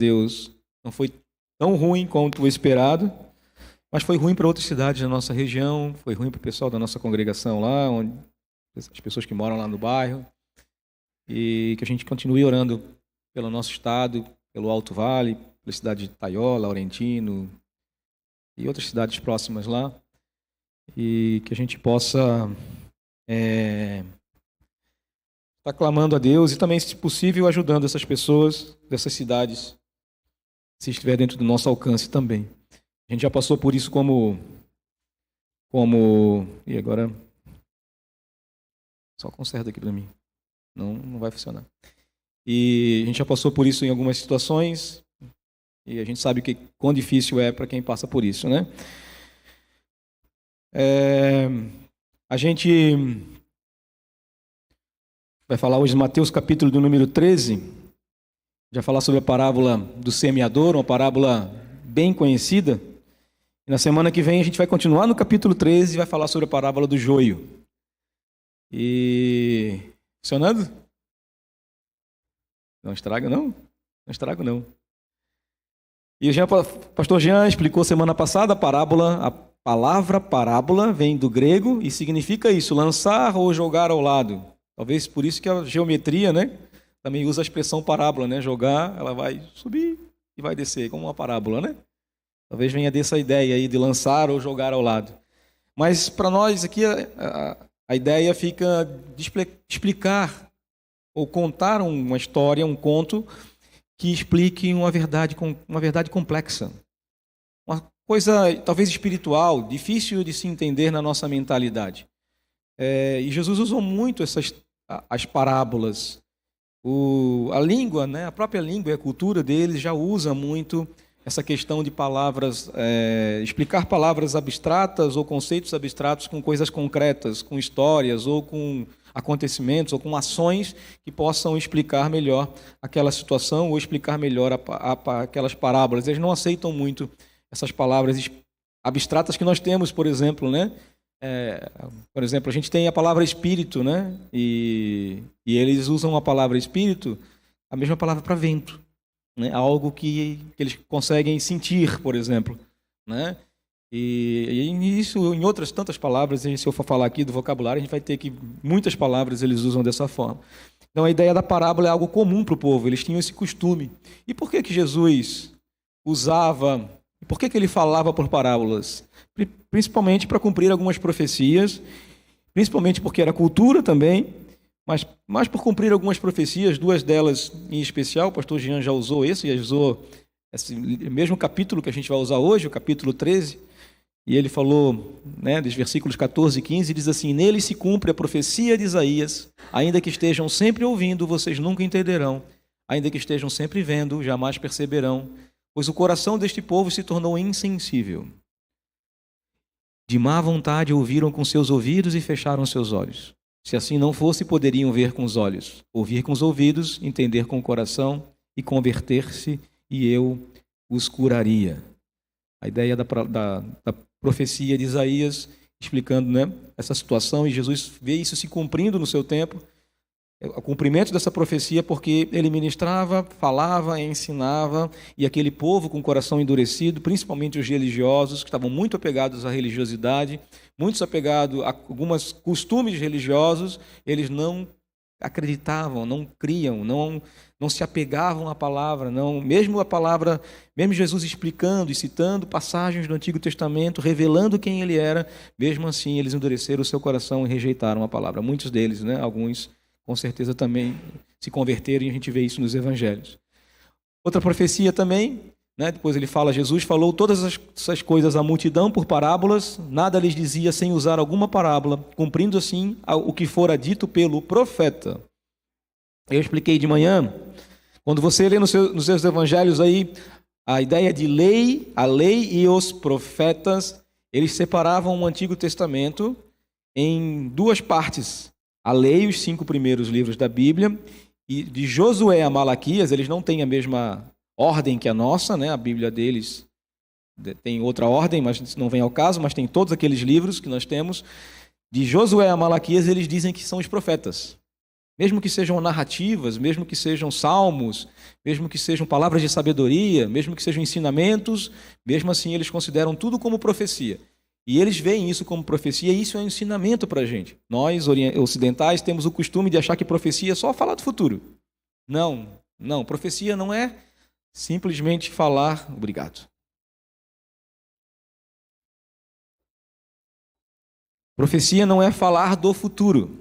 Deus não foi tão ruim quanto o esperado, mas foi ruim para outras cidades da nossa região, foi ruim para o pessoal da nossa congregação lá, as pessoas que moram lá no bairro, e que a gente continue orando pelo nosso estado, pelo Alto Vale, pela cidade de Taió, Laurentino e outras cidades próximas lá, e que a gente possa estar clamando a Deus e também, se possível, ajudando essas pessoas dessas cidades, se estiver dentro do nosso alcance também. A gente já passou por isso como... E agora... Só conserta aqui para mim. Não vai funcionar. E a gente já passou por isso em algumas situações e a gente sabe quão difícil é para quem passa por isso, né? A gente vai falar hoje de Mateus capítulo do número 13. Já falar sobre a parábola do semeador, uma parábola bem conhecida. E na semana que vem a gente vai continuar no capítulo 13 e vai falar sobre a parábola do joio. E... Funcionando? Não estraga, não? Não estrago, não. E o pastor Jean explicou semana passada a parábola. A palavra parábola vem do grego e significa isso, lançar ou jogar ao lado. Talvez por isso que a geometria, né, também usa a expressão parábola, né? Jogar, ela vai subir e vai descer, como uma parábola, né? Talvez venha dessa ideia aí de lançar ou jogar ao lado. Mas para nós aqui a ideia fica de explicar ou contar uma história, um conto que explique uma verdade complexa. Uma coisa talvez espiritual, difícil de se entender na nossa mentalidade. E Jesus usou muito as parábolas. A língua, né, a própria língua e a cultura deles já usa muito essa questão de palavras, explicar palavras abstratas ou conceitos abstratos com coisas concretas, com histórias ou com acontecimentos ou com ações que possam explicar melhor aquela situação ou explicar melhor aquelas parábolas. Eles não aceitam muito essas palavras abstratas que nós temos, por exemplo, né? Por exemplo, a gente tem a palavra espírito, né? E eles usam a palavra espírito, a mesma palavra para vento, né? Algo que eles conseguem sentir, por exemplo, né? E isso em outras tantas palavras, se eu for falar aqui do vocabulário, a gente vai ter que muitas palavras eles usam dessa forma. Então a ideia da parábola é algo comum para o povo, eles tinham esse costume. E por que Jesus usava, por que ele falava por parábolas? Principalmente para cumprir algumas profecias, principalmente porque era cultura também, mas por cumprir algumas profecias, duas delas em especial. O pastor Jean já usou já usou esse mesmo capítulo que a gente vai usar hoje, o capítulo 13, e ele falou, né, dos versículos 14 e 15, diz assim: nele se cumpre a profecia de Isaías, ainda que estejam sempre ouvindo, vocês nunca entenderão, ainda que estejam sempre vendo, jamais perceberão, pois o coração deste povo se tornou insensível. De má vontade ouviram com seus ouvidos e fecharam seus olhos. Se assim não fosse, poderiam ver com os olhos, ouvir com os ouvidos, entender com o coração e converter-se, e eu os curaria. A ideia da profecia de Isaías, explicando, né, essa situação, e Jesus vê isso se cumprindo no seu tempo, o cumprimento dessa profecia, porque ele ministrava, falava, ensinava, e aquele povo com o coração endurecido, principalmente os religiosos, que estavam muito apegados à religiosidade, muitos apegados a alguns costumes religiosos, eles não acreditavam, não criam, não se apegavam à palavra, mesmo Jesus explicando e citando passagens do Antigo Testamento, revelando quem ele era, mesmo assim eles endureceram o seu coração e rejeitaram a palavra. Muitos deles, né, alguns com certeza também se converteram, e a gente vê isso nos evangelhos. Outra profecia também, né, depois Jesus falou todas essas coisas à multidão por parábolas, nada lhes dizia sem usar alguma parábola, cumprindo assim o que fora dito pelo profeta. Eu expliquei de manhã, quando você lê nos seus evangelhos aí, a ideia de a lei e os profetas, eles separavam o Antigo Testamento em duas partes. A lei, os 5 primeiros livros da Bíblia, e de Josué a Malaquias, eles não têm a mesma ordem que a nossa, né? A Bíblia deles tem outra ordem, mas isso não vem ao caso, mas tem todos aqueles livros que nós temos. De Josué a Malaquias, eles dizem que são os profetas. mesmo que sejam narrativas, mesmo que sejam salmos, mesmo que sejam palavras de sabedoria, mesmo que sejam ensinamentos, mesmo assim eles consideram tudo como profecia. E eles veem isso como profecia, e isso é um ensinamento para a gente. Nós, ocidentais, temos o costume de achar que profecia é só falar do futuro. Não, profecia não é simplesmente falar, obrigado. Profecia não é falar do futuro.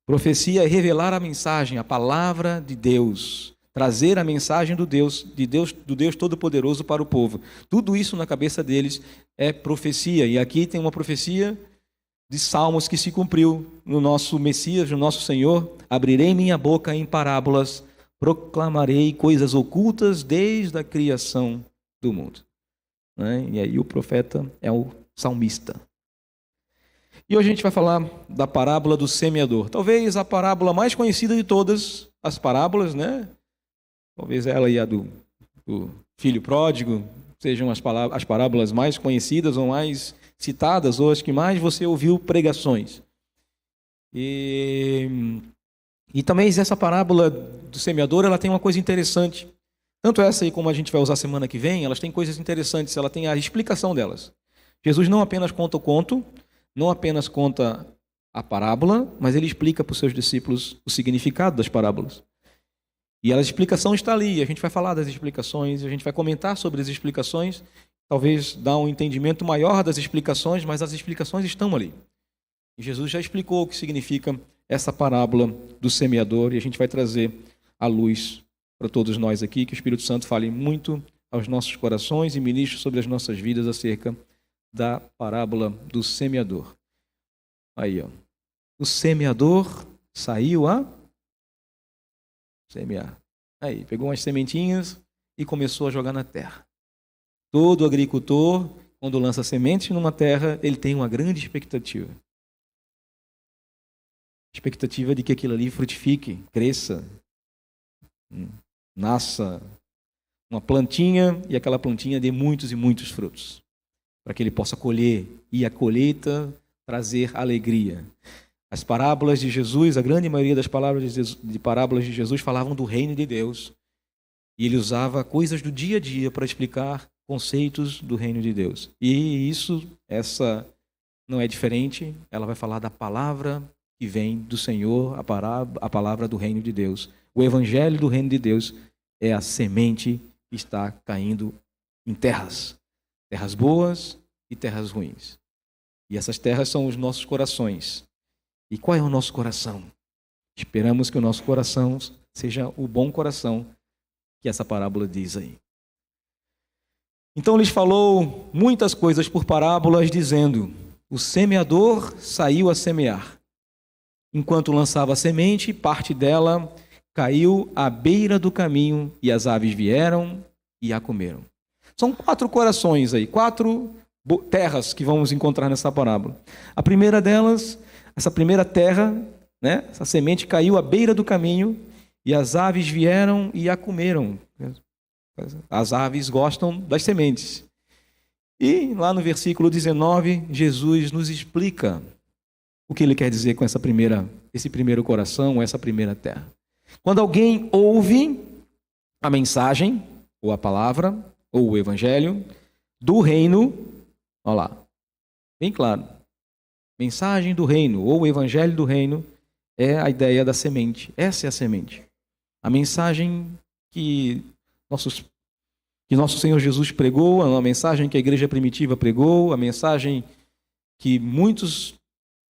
Profecia é revelar a mensagem, a palavra de Deus, trazer a mensagem do Deus Todo-Poderoso para o povo. Tudo isso na cabeça deles é profecia. E aqui tem uma profecia de Salmos que se cumpriu no nosso Messias, no nosso Senhor. Abrirei minha boca em parábolas, proclamarei coisas ocultas desde a criação do mundo. E aí o profeta é o salmista. E hoje a gente vai falar da parábola do semeador. Talvez a parábola mais conhecida de todas as parábolas, né? Talvez ela e a do filho pródigo sejam as parábolas mais conhecidas ou mais citadas, ou as que mais você ouviu pregações. E também essa parábola do semeador, ela tem uma coisa interessante. Tanto essa aí como a gente vai usar semana que vem, elas têm coisas interessantes, ela tem a explicação delas. Jesus não apenas conta o conto, não apenas conta a parábola, mas ele explica para os seus discípulos o significado das parábolas. E a explicação está ali, a gente vai falar das explicações, a gente vai comentar sobre as explicações, talvez dar um entendimento maior das explicações, mas as explicações estão ali. E Jesus já explicou o que significa essa parábola do semeador, e a gente vai trazer à luz para todos nós aqui, que o Espírito Santo fale muito aos nossos corações e ministre sobre as nossas vidas acerca da parábola do semeador. Aí, ó. O semeador saiu a semear. Aí, pegou umas sementinhas e começou a jogar na terra. Todo agricultor, quando lança sementes numa terra, ele tem uma grande expectativa. Expectativa de que aquilo ali frutifique, cresça, nasça uma plantinha e aquela plantinha dê muitos e muitos frutos, para que ele possa colher, e a colheita trazer alegria. As parábolas de Jesus, a grande maioria das parábolas de Jesus falavam do reino de Deus, e ele usava coisas do dia a dia para explicar conceitos do reino de Deus. E essa não é diferente, ela vai falar da palavra que vem do Senhor, a palavra do reino de Deus. O evangelho do reino de Deus é a semente que está caindo em terras boas e terras ruins. E essas terras são os nossos corações. E qual é o nosso coração? Esperamos que o nosso coração seja o bom coração que essa parábola diz aí. Então lhes falou muitas coisas por parábolas, dizendo: o semeador saiu a semear. Enquanto lançava a semente, parte dela caiu à beira do caminho, e as aves vieram e a comeram. São 4 corações aí, 4 terras que vamos encontrar nessa parábola. A primeira delas, essa primeira terra, né, essa semente caiu à beira do caminho e as aves vieram e a comeram. As aves gostam das sementes. E lá no versículo 19, Jesus nos explica o que ele quer dizer com esse primeiro coração, essa primeira terra. Quando alguém ouve a mensagem, ou a palavra, ou o evangelho do reino, olha lá, bem claro, mensagem do reino, ou o evangelho do reino, é a ideia da semente. Essa é a semente. A mensagem que nosso Senhor Jesus pregou, a mensagem que a igreja primitiva pregou, a mensagem que muitos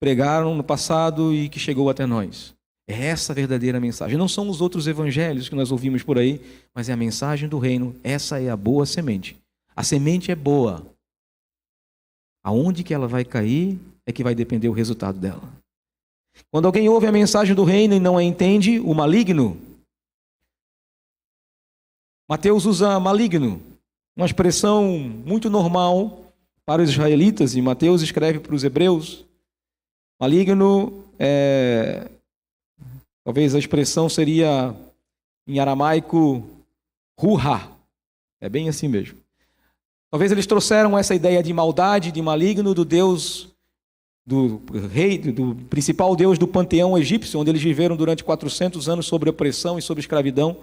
pregaram no passado e que chegou até nós. É essa a verdadeira mensagem. Não são os outros evangelhos que nós ouvimos por aí, mas é a mensagem do reino. Essa é a boa semente. A semente é boa. Aonde que ela vai cair é que vai depender o resultado dela. Quando alguém ouve a mensagem do reino e não a entende, o maligno. Mateus usa maligno, uma expressão muito normal para os israelitas, e Mateus escreve para os hebreus. Maligno talvez a expressão seria, em aramaico, ruha. É bem assim mesmo. Talvez eles trouxeram essa ideia de maldade, de maligno, do Deus do rei, do principal deus do panteão egípcio, onde eles viveram durante 400 anos sob opressão e sob escravidão.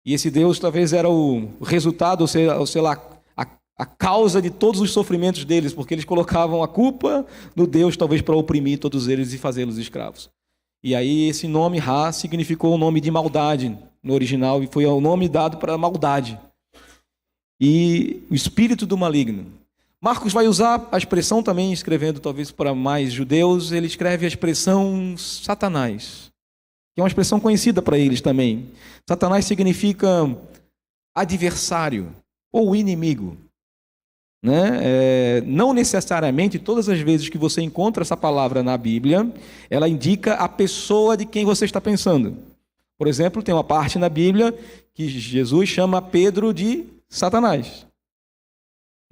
E esse deus talvez era o resultado, ou sei lá, a causa de todos os sofrimentos deles, porque eles colocavam a culpa no deus, talvez para oprimir todos eles e fazê-los escravos. E aí esse nome Ra significou o nome de maldade no original, e foi o nome dado para a maldade. E o espírito do maligno. Marcos vai usar a expressão também, escrevendo talvez para mais judeus, ele escreve a expressão Satanás, que é uma expressão conhecida para eles também. Satanás significa adversário ou inimigo. Né? Não necessariamente todas as vezes que você encontra essa palavra na Bíblia, ela indica a pessoa de quem você está pensando. Por exemplo, tem uma parte na Bíblia que Jesus chama Pedro de Satanás.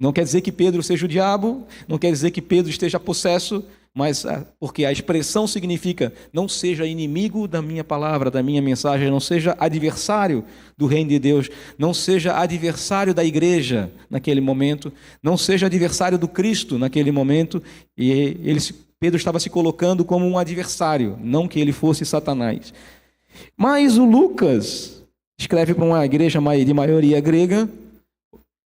Não quer dizer que Pedro seja o diabo, não quer dizer que Pedro esteja possesso, mas porque a expressão significa: não seja inimigo da minha palavra, da minha mensagem, não seja adversário do reino de Deus, não seja adversário da igreja naquele momento, não seja adversário do Cristo naquele momento. E Pedro estava se colocando como um adversário, não que ele fosse Satanás. Mas o Lucas escreve para uma igreja de maioria grega,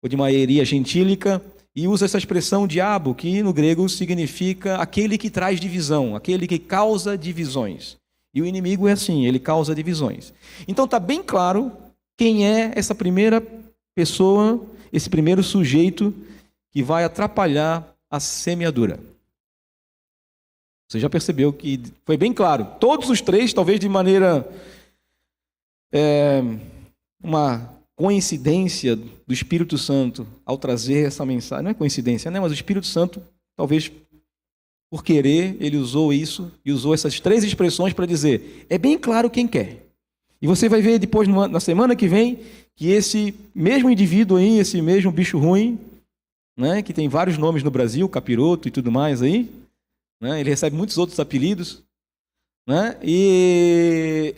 ou de maioria gentílica, e usa essa expressão diabo, que no grego significa aquele que traz divisão, aquele que causa divisões. E o inimigo é assim, ele causa divisões. Então está bem claro quem é essa primeira pessoa, esse primeiro sujeito que vai atrapalhar a semeadura. Você já percebeu que foi bem claro. Todos os três, talvez de maneira uma coincidência do Espírito Santo ao trazer essa mensagem. Não é coincidência, né? Mas o Espírito Santo, talvez por querer, ele usou isso e usou essas três expressões para dizer: é bem claro quem quer. E você vai ver depois, na semana que vem, que esse mesmo indivíduo aí, esse mesmo bicho ruim, né, que tem vários nomes no Brasil, capiroto e tudo mais aí, né, ele recebe muitos outros apelidos, né, e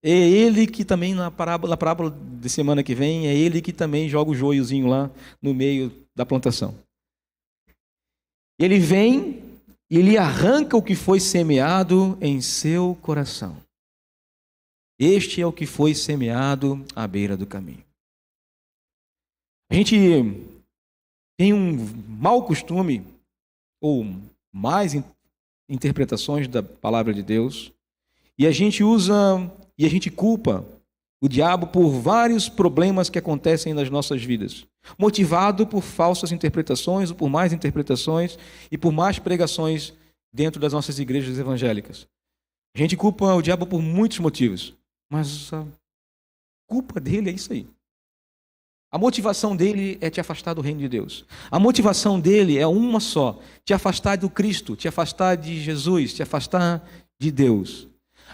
é ele que também, na parábola de semana que vem, é ele que também joga o joiozinho lá no meio da plantação. Ele vem e ele arranca o que foi semeado em seu coração. Este é o que foi semeado à beira do caminho. A gente tem um mau costume, ou mais interpretações da palavra de Deus, e a gente culpa o diabo por vários problemas que acontecem nas nossas vidas, motivado por falsas interpretações, ou por mais interpretações e por mais pregações dentro das nossas igrejas evangélicas. A gente culpa o diabo por muitos motivos, mas a culpa dele é isso aí. A motivação dele é te afastar do reino de Deus. A motivação dele é uma só: te afastar do Cristo, te afastar de Jesus, te afastar de Deus.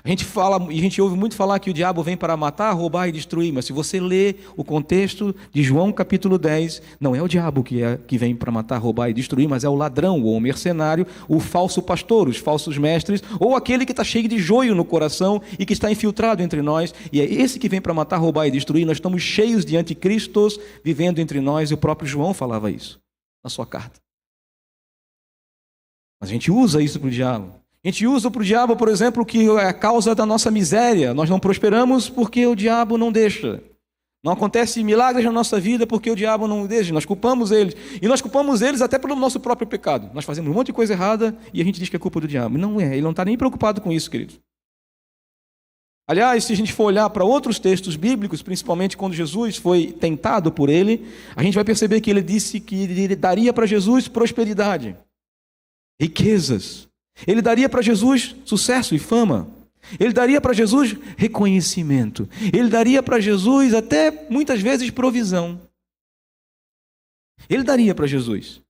A gente ouve muito falar que o diabo vem para matar, roubar e destruir, mas se você lê o contexto de João capítulo 10, não é o diabo que vem para matar, roubar e destruir, mas é o ladrão, ou o mercenário, o falso pastor, os falsos mestres, ou aquele que está cheio de joio no coração e que está infiltrado entre nós, e é esse que vem para matar, roubar e destruir. Nós estamos cheios de anticristos vivendo entre nós, e o próprio João falava isso na sua carta. Mas a gente usa isso para o diabo. A gente usa para o diabo, por exemplo, que é a causa da nossa miséria. Nós não prosperamos porque o diabo não deixa. Não acontece milagres na nossa vida porque o diabo não deixa. Nós culpamos eles. E nós culpamos eles até pelo nosso próprio pecado. Nós fazemos um monte de coisa errada e a gente diz que é culpa do diabo. Não é, ele não está nem preocupado com isso, querido. Aliás, se a gente for olhar para outros textos bíblicos, principalmente quando Jesus foi tentado por ele, a gente vai perceber que ele disse que ele daria para Jesus prosperidade, riquezas. Ele daria para Jesus sucesso e fama. Ele daria para Jesus reconhecimento. Ele daria para Jesus até, muitas vezes, provisão. Ele daria para Jesus.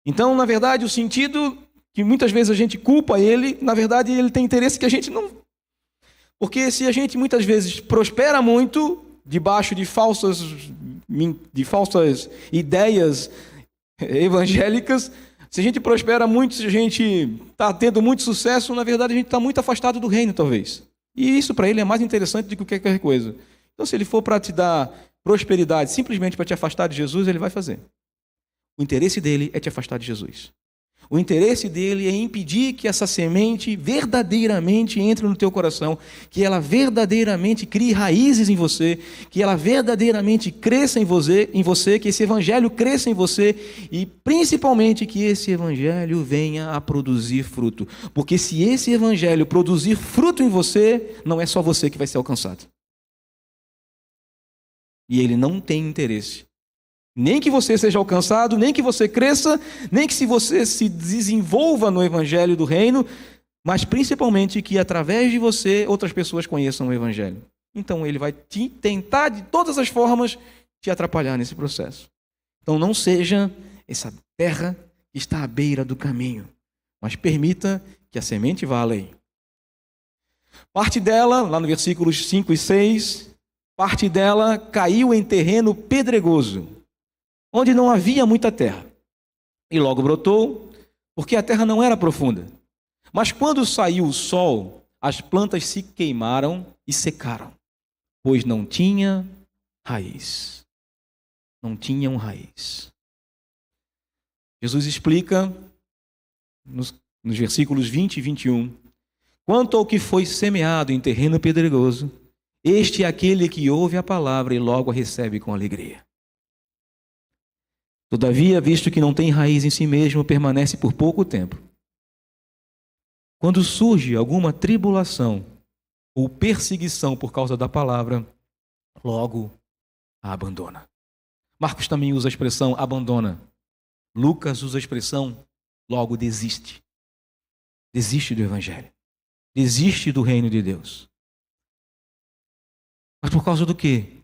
Então, na verdade, o sentido que muitas vezes a gente culpa ele, na verdade, ele tem interesse que a gente não... Porque se a gente muitas vezes prospera muito, debaixo de falsas ideias evangélicas, se a gente prospera muito, se a gente está tendo muito sucesso, na verdade a gente está muito afastado do reino, talvez. E isso para ele é mais interessante do que qualquer coisa. Então, se ele for para te dar prosperidade, simplesmente para te afastar de Jesus, ele vai fazer. O interesse dele é te afastar de Jesus. O interesse dele é impedir que essa semente verdadeiramente entre no teu coração, que ela verdadeiramente crie raízes em você, que ela verdadeiramente cresça em você, que esse evangelho cresça em você e principalmente que esse evangelho venha a produzir fruto. Porque se esse evangelho produzir fruto em você, não é só você que vai ser alcançado. E ele não tem interesse nem que você seja alcançado, nem que você cresça, nem que se você se desenvolva no evangelho do reino, mas principalmente que através de você outras pessoas conheçam o evangelho. Então ele vai tentar de todas as formas te atrapalhar nesse processo. Então não seja essa terra que está à beira do caminho, mas permita que a semente vá além. Parte dela, lá no versículos 5 e 6, parte dela caiu em terreno pedregoso, onde não havia muita terra. E logo brotou, porque a terra não era profunda. Mas quando saiu o sol, as plantas se queimaram e secaram, pois não tinha raiz. Não tinham raiz. Jesus explica nos versículos 20 e 21, quanto ao que foi semeado em terreno pedregoso, este é aquele que ouve a palavra e logo a recebe com alegria. Todavia, visto que não tem raiz em si mesmo, permanece por pouco tempo. Quando surge alguma tribulação ou perseguição por causa da palavra, logo a abandona. Marcos também usa a expressão abandona. Lucas usa a expressão logo desiste. Desiste do evangelho. Desiste do reino de Deus. Mas por causa do quê?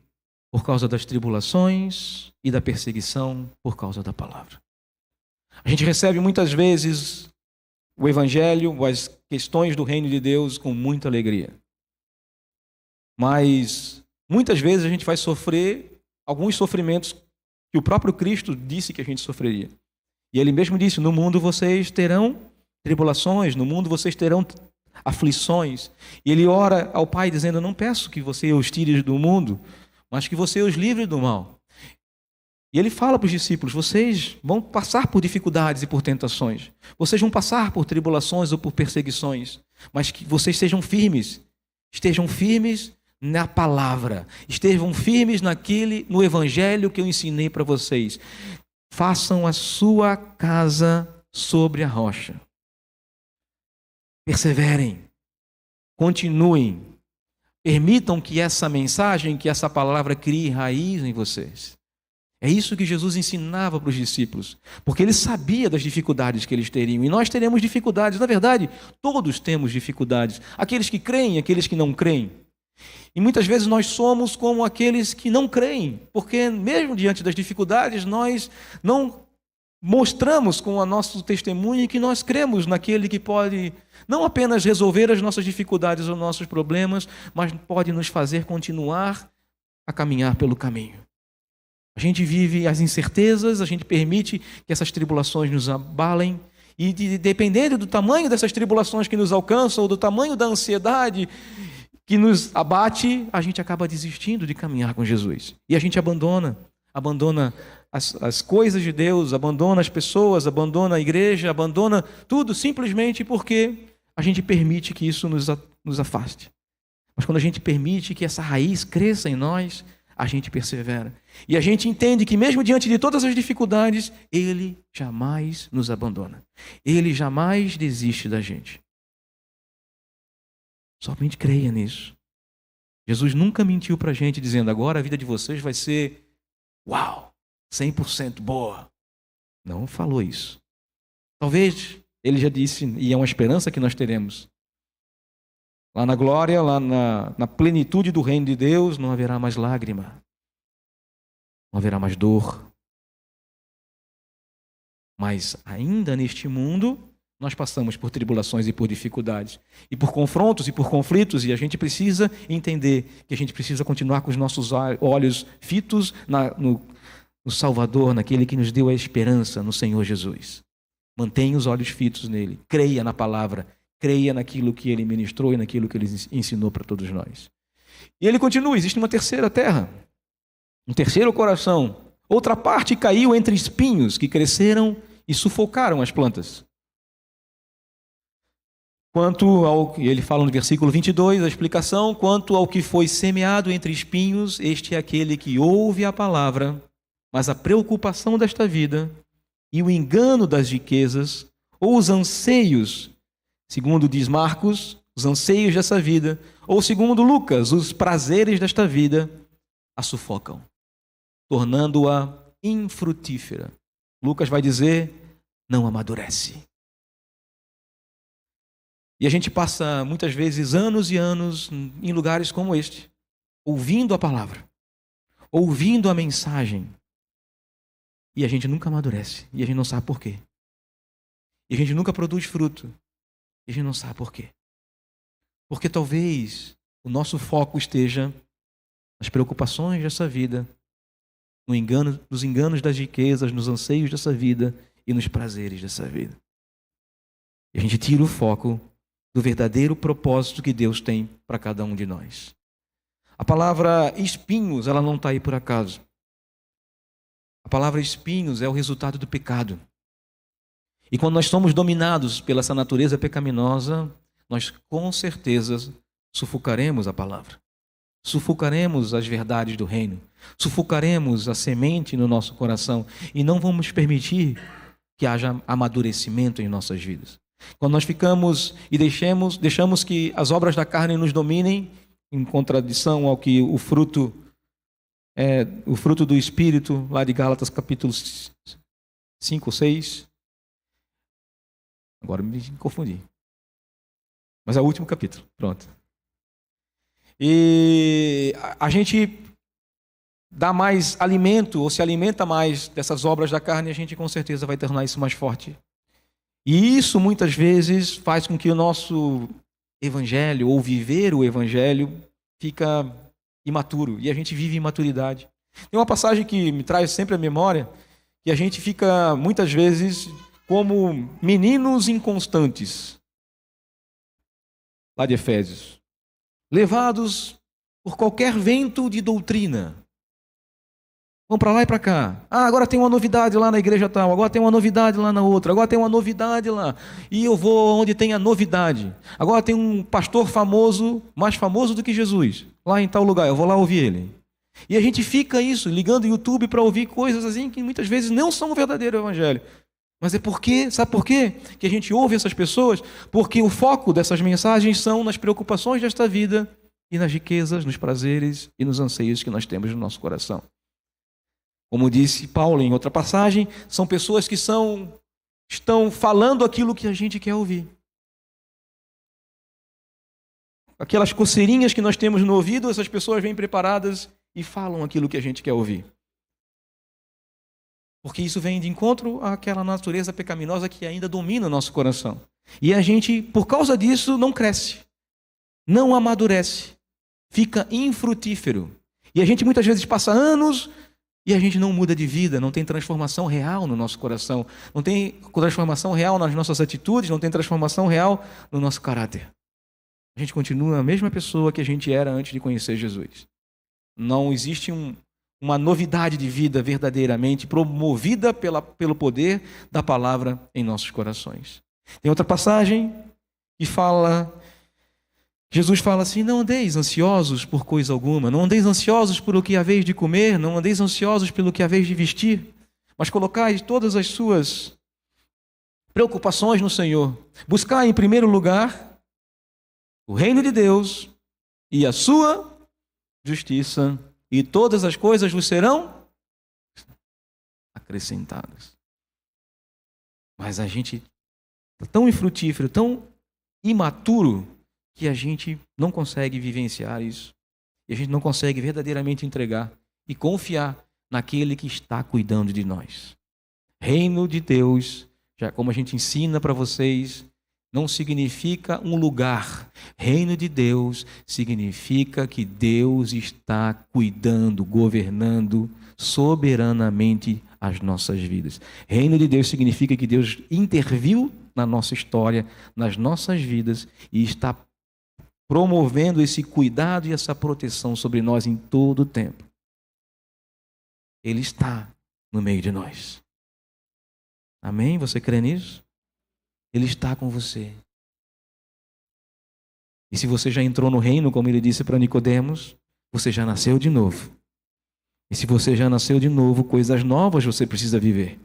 Por causa das tribulações e da perseguição por causa da palavra. A gente recebe muitas vezes o evangelho, as questões do reino de Deus com muita alegria. Mas muitas vezes a gente vai sofrer alguns sofrimentos que o próprio Cristo disse que a gente sofreria. E ele mesmo disse, no mundo vocês terão tribulações, no mundo vocês terão aflições. E ele ora ao Pai dizendo, não peço que você os tire do mundo, mas que você os livre do mal. E ele fala para os discípulos, vocês vão passar por dificuldades e por tentações. Vocês vão passar por tribulações ou por perseguições. Mas que vocês sejam firmes. Estejam firmes na palavra. Estejam firmes no evangelho que eu ensinei para vocês. Façam a sua casa sobre a rocha. Perseverem. Continuem. Permitam que essa mensagem, que essa palavra crie raiz em vocês. É isso que Jesus ensinava para os discípulos, porque ele sabia das dificuldades que eles teriam, e nós teremos dificuldades, na verdade, todos temos dificuldades, aqueles que creem, aqueles que não creem. E muitas vezes nós somos como aqueles que não creem, porque mesmo diante das dificuldades, nós não mostramos com o nosso testemunho que nós cremos naquele que pode não apenas resolver as nossas dificuldades ou nossos problemas, mas pode nos fazer continuar a caminhar pelo caminho. A gente vive as incertezas, a gente permite que essas tribulações nos abalem e dependendo do tamanho dessas tribulações que nos alcançam ou do tamanho da ansiedade que nos abate, a gente acaba desistindo de caminhar com Jesus. E a gente abandona as coisas de Deus, abandona as pessoas, abandona a igreja, abandona tudo simplesmente porque a gente permite que isso nos afaste. Mas quando a gente permite que essa raiz cresça em nós, a gente persevera. E a gente entende que mesmo diante de todas as dificuldades, Ele jamais nos abandona. Ele jamais desiste da gente. Somente creia nisso. Jesus nunca mentiu para a gente dizendo, agora a vida de vocês vai ser, uau, 100% boa. Não falou isso. Talvez Ele já disse, e é uma esperança que nós teremos, lá na glória, lá na plenitude do reino de Deus, não haverá mais lágrima. Não haverá mais dor. Mas ainda neste mundo, nós passamos por tribulações e por dificuldades. E por confrontos e por conflitos. E a gente precisa entender que a gente precisa continuar com os nossos olhos fitos no Salvador, naquele que nos deu a esperança, no Senhor Jesus. Mantenha os olhos fitos nele. Creia na palavra. Creia naquilo que ele ministrou e naquilo que ele ensinou para todos nós. E ele continua, existe uma terceira terra, um terceiro coração. Outra parte caiu entre espinhos que cresceram e sufocaram as plantas. Quanto ao, ele fala no versículo 22, a explicação, quanto ao que foi semeado entre espinhos, este é aquele que ouve a palavra, mas a preocupação desta vida e o engano das riquezas, ou os anseios, segundo diz Marcos, os anseios dessa vida, ou segundo Lucas, os prazeres desta vida, a sufocam, tornando-a infrutífera. Lucas vai dizer, não amadurece. E a gente passa muitas vezes anos e anos em lugares como este, ouvindo a palavra, ouvindo a mensagem, e a gente nunca amadurece, e a gente não sabe por quê. E a gente nunca produz fruto, e a gente não sabe por quê. Porque talvez o nosso foco esteja nas preocupações dessa vida, nos enganos das riquezas, nos anseios dessa vida e nos prazeres dessa vida. E a gente tira o foco do verdadeiro propósito que Deus tem para cada um de nós. A palavra espinhos, ela não está aí por acaso. A palavra espinhos é o resultado do pecado. E quando nós somos dominados pela essa natureza pecaminosa, nós com certeza sufocaremos a palavra. Sufocaremos as verdades do reino. Sufocaremos a semente no nosso coração e não vamos permitir que haja amadurecimento em nossas vidas. Quando nós ficamos e deixamos que as obras da carne nos dominem, em contradição ao que o fruto do Espírito, lá de Gálatas capítulo 5 ou 6. Agora me confundi. Mas é o último capítulo, pronto. E a gente dá mais alimento, ou se alimenta mais dessas obras da carne, a gente com certeza vai tornar isso mais forte. E isso muitas vezes faz com que o nosso evangelho, ou viver o evangelho, fica imaturo. E a gente vive imaturidade. Tem uma passagem que me traz sempre à memória, que a gente fica muitas vezes como meninos inconstantes. Lá de Efésios. Levados por qualquer vento de doutrina. Vão para lá e para cá. Agora tem uma novidade lá na igreja tal. Agora tem uma novidade lá na outra. Agora tem uma novidade lá. E eu vou onde tem a novidade. Agora tem um pastor famoso, mais famoso do que Jesus, lá em tal lugar. Eu vou lá ouvir ele. E a gente fica isso, ligando o YouTube para ouvir coisas assim que muitas vezes não são o verdadeiro evangelho. Mas é porque, sabe por quê? Que a gente ouve essas pessoas? Porque o foco dessas mensagens são nas preocupações desta vida e nas riquezas, nos prazeres e nos anseios que nós temos no nosso coração. Como disse Paulo em outra passagem, são pessoas que estão falando aquilo que a gente quer ouvir. Aquelas coceirinhas que nós temos no ouvido, essas pessoas vêm preparadas e falam aquilo que a gente quer ouvir. Porque isso vem de encontro àquela natureza pecaminosa que ainda domina o nosso coração. E a gente, por causa disso, não cresce, não amadurece, fica infrutífero. E a gente muitas vezes passa anos e a gente não muda de vida, não tem transformação real no nosso coração, não tem transformação real nas nossas atitudes, não tem transformação real no nosso caráter. A gente continua a mesma pessoa que a gente era antes de conhecer Jesus. Não existe uma novidade de vida verdadeiramente promovida pelo poder da palavra em nossos corações. Tem outra passagem que Jesus fala assim, não andeis ansiosos por coisa alguma, não andeis ansiosos por o que haveis de comer, não andeis ansiosos pelo que haveis de vestir, mas colocai todas as suas preocupações no Senhor. Buscai em primeiro lugar o reino de Deus e a sua justiça, e todas as coisas vos serão acrescentadas. Mas a gente está tão infrutífero, tão imaturo, que a gente não consegue vivenciar isso. E a gente não consegue verdadeiramente entregar e confiar naquele que está cuidando de nós. Reino de Deus, já como a gente ensina para vocês, não significa um lugar. Reino de Deus significa que Deus está cuidando, governando soberanamente as nossas vidas. Reino de Deus significa que Deus interviu na nossa história, nas nossas vidas e está promovendo esse cuidado e essa proteção sobre nós em todo o tempo. Ele está no meio de nós. Amém? Você crê nisso? Ele está com você. E se você já entrou no reino, como ele disse para Nicodemos, você já nasceu de novo. E se você já nasceu de novo, coisas novas você precisa viver.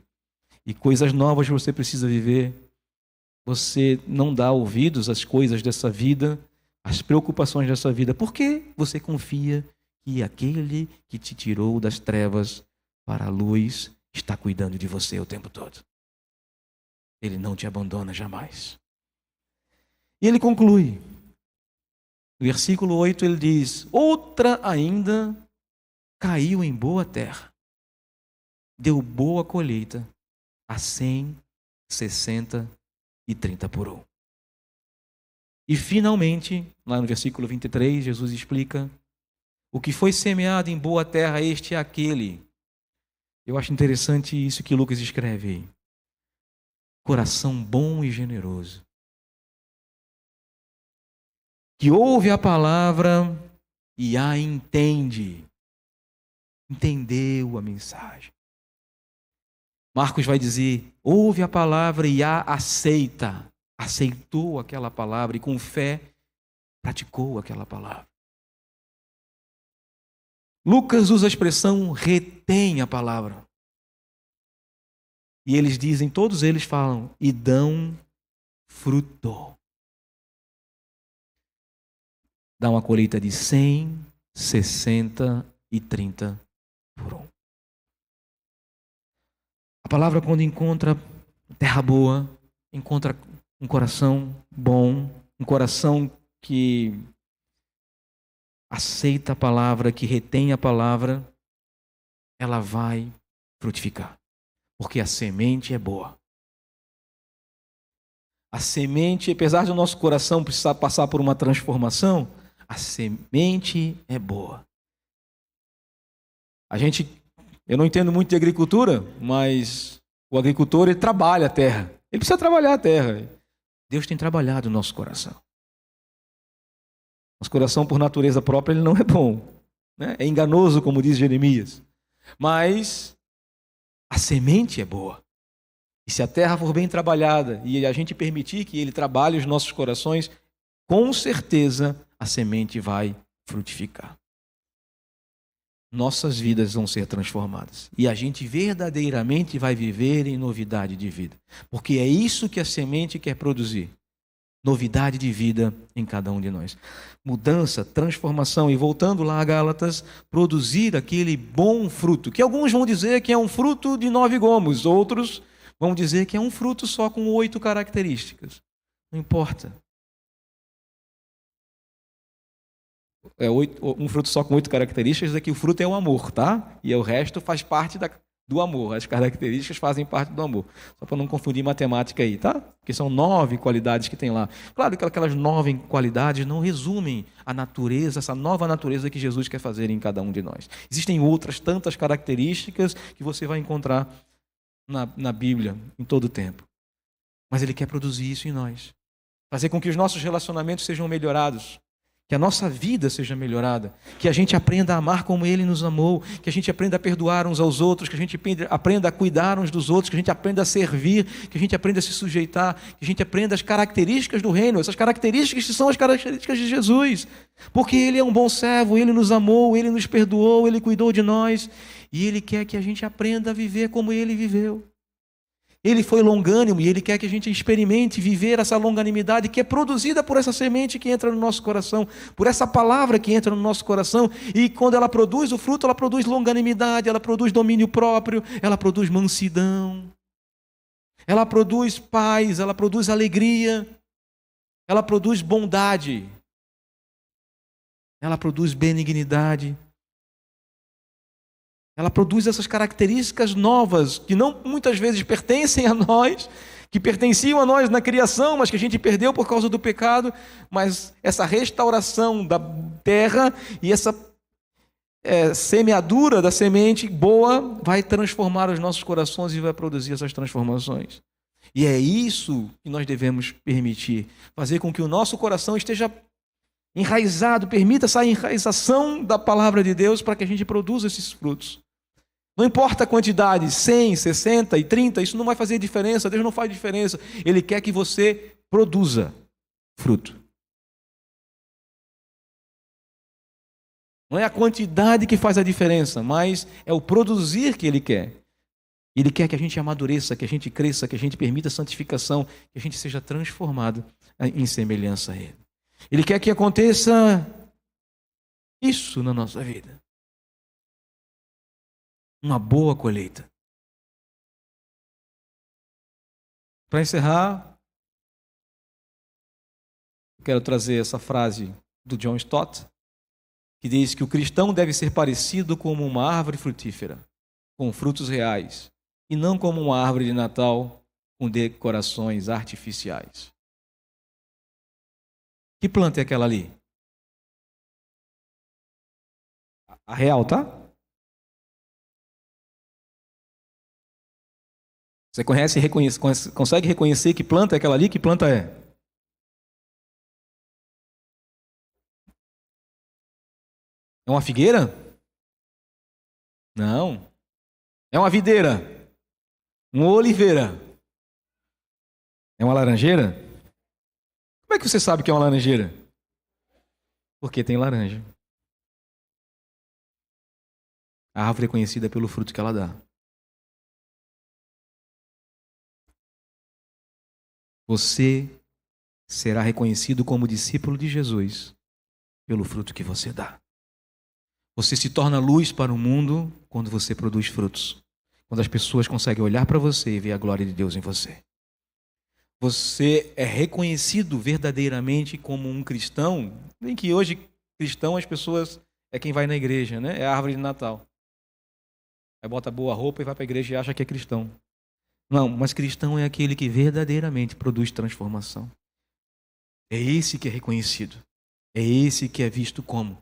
E coisas novas você precisa viver. Você não dá ouvidos às coisas dessa vida, às preocupações dessa vida, porque você confia que aquele que te tirou das trevas para a luz está cuidando de você o tempo todo. Ele não te abandona jamais. E ele conclui. No versículo 8 ele diz: outra ainda caiu em boa terra, deu boa colheita a 100, 60 e 30 por um. E finalmente, lá no versículo 23, Jesus explica: o que foi semeado em boa terra, este é aquele. Eu acho interessante isso que Lucas escreve aí. Coração bom e generoso, que ouve a palavra e a entende. Entendeu a mensagem. Marcos vai dizer: ouve a palavra e a aceita. Aceitou aquela palavra e com fé praticou aquela palavra. Lucas usa a expressão retém a palavra. E eles dizem, todos eles falam, e dão fruto. Dá uma colheita de 100, 60 e 30 por um. A palavra, quando encontra terra boa, encontra um coração bom, um coração que aceita a palavra, que retém a palavra, ela vai frutificar. Porque a semente é boa. A semente, apesar de o nosso coração precisar passar por uma transformação, a semente é boa. Eu não entendo muito de agricultura, mas o agricultor, ele trabalha a terra. Ele precisa trabalhar a terra. Deus tem trabalhado o nosso coração. Nosso coração, por natureza própria, ele não é bom, né? É enganoso, como diz Jeremias. Mas a semente é boa. E se a terra for bem trabalhada e a gente permitir que ele trabalhe os nossos corações, com certeza a semente vai frutificar. Nossas vidas vão ser transformadas. E a gente verdadeiramente vai viver em novidade de vida. Porque é isso que a semente quer produzir. Novidade de vida em cada um de nós. Mudança, transformação. E voltando lá a Gálatas, produzir aquele bom fruto. Que alguns vão dizer que é um fruto de 9 gomos. Outros vão dizer que é um fruto só com 8 características. Não importa. Um fruto só com 8 características, é que o fruto é o amor, tá? E o resto faz parte do amor. As características fazem parte do amor. Só para não confundir matemática aí, tá? Porque são 9 qualidades que tem lá. Claro que aquelas 9 qualidades não resumem a natureza, essa nova natureza que Jesus quer fazer em cada um de nós. Existem outras tantas características que você vai encontrar na Bíblia em todo o tempo. Mas Ele quer produzir isso em nós. Fazer com que os nossos relacionamentos sejam melhorados. Que a nossa vida seja melhorada, que a gente aprenda a amar como Ele nos amou, que a gente aprenda a perdoar uns aos outros, que a gente aprenda a cuidar uns dos outros, que a gente aprenda a servir, que a gente aprenda a se sujeitar, que a gente aprenda as características do reino, essas características que são as características de Jesus, porque Ele é um bom servo, Ele nos amou, Ele nos perdoou, Ele cuidou de nós, e Ele quer que a gente aprenda a viver como Ele viveu. Ele foi longânimo e Ele quer que a gente experimente viver essa longanimidade que é produzida por essa semente que entra no nosso coração, por essa palavra que entra no nosso coração, e quando ela produz o fruto, ela produz longanimidade, ela produz domínio próprio, ela produz mansidão, ela produz paz, ela produz alegria, ela produz bondade, ela produz benignidade. Ela produz essas características novas, que não muitas vezes pertencem a nós, que pertenciam a nós na criação, mas que a gente perdeu por causa do pecado. Mas essa restauração da terra e essa semeadura da semente boa vai transformar os nossos corações e vai produzir essas transformações. E é isso que nós devemos permitir, fazer com que o nosso coração esteja enraizado, permita essa enraização da palavra de Deus para que a gente produza esses frutos. Não importa a quantidade, 100, 60 e 30, isso não vai fazer diferença, Deus não faz diferença. Ele quer que você produza fruto. Não é a quantidade que faz a diferença, mas é o produzir que Ele quer. Ele quer que a gente amadureça, que a gente cresça, que a gente permita a santificação, que a gente seja transformado em semelhança a Ele. Ele quer que aconteça isso na nossa vida. Uma boa colheita. Para encerrar, eu quero trazer essa frase do John Stott, que diz que o cristão deve ser parecido como uma árvore frutífera, com frutos reais, e não como uma árvore de Natal com decorações artificiais. Que planta é aquela ali? A real, tá? Você consegue reconhecer que planta é aquela ali? Que planta é? É uma figueira? Não. É uma videira? Uma oliveira? É uma laranjeira? Como é que você sabe que é uma laranjeira? Porque tem laranja. A árvore é conhecida pelo fruto que ela dá. Você será reconhecido como discípulo de Jesus pelo fruto que você dá. Você se torna luz para o mundo quando você produz frutos. Quando as pessoas conseguem olhar para você e ver a glória de Deus em você. Você é reconhecido verdadeiramente como um cristão, nem que hoje cristão as pessoas é quem vai na igreja, né? É a árvore de Natal. Aí bota boa roupa e vai para a igreja e acha que é cristão. Não, mas cristão é aquele que verdadeiramente produz transformação. É esse que é reconhecido. É esse que é visto como.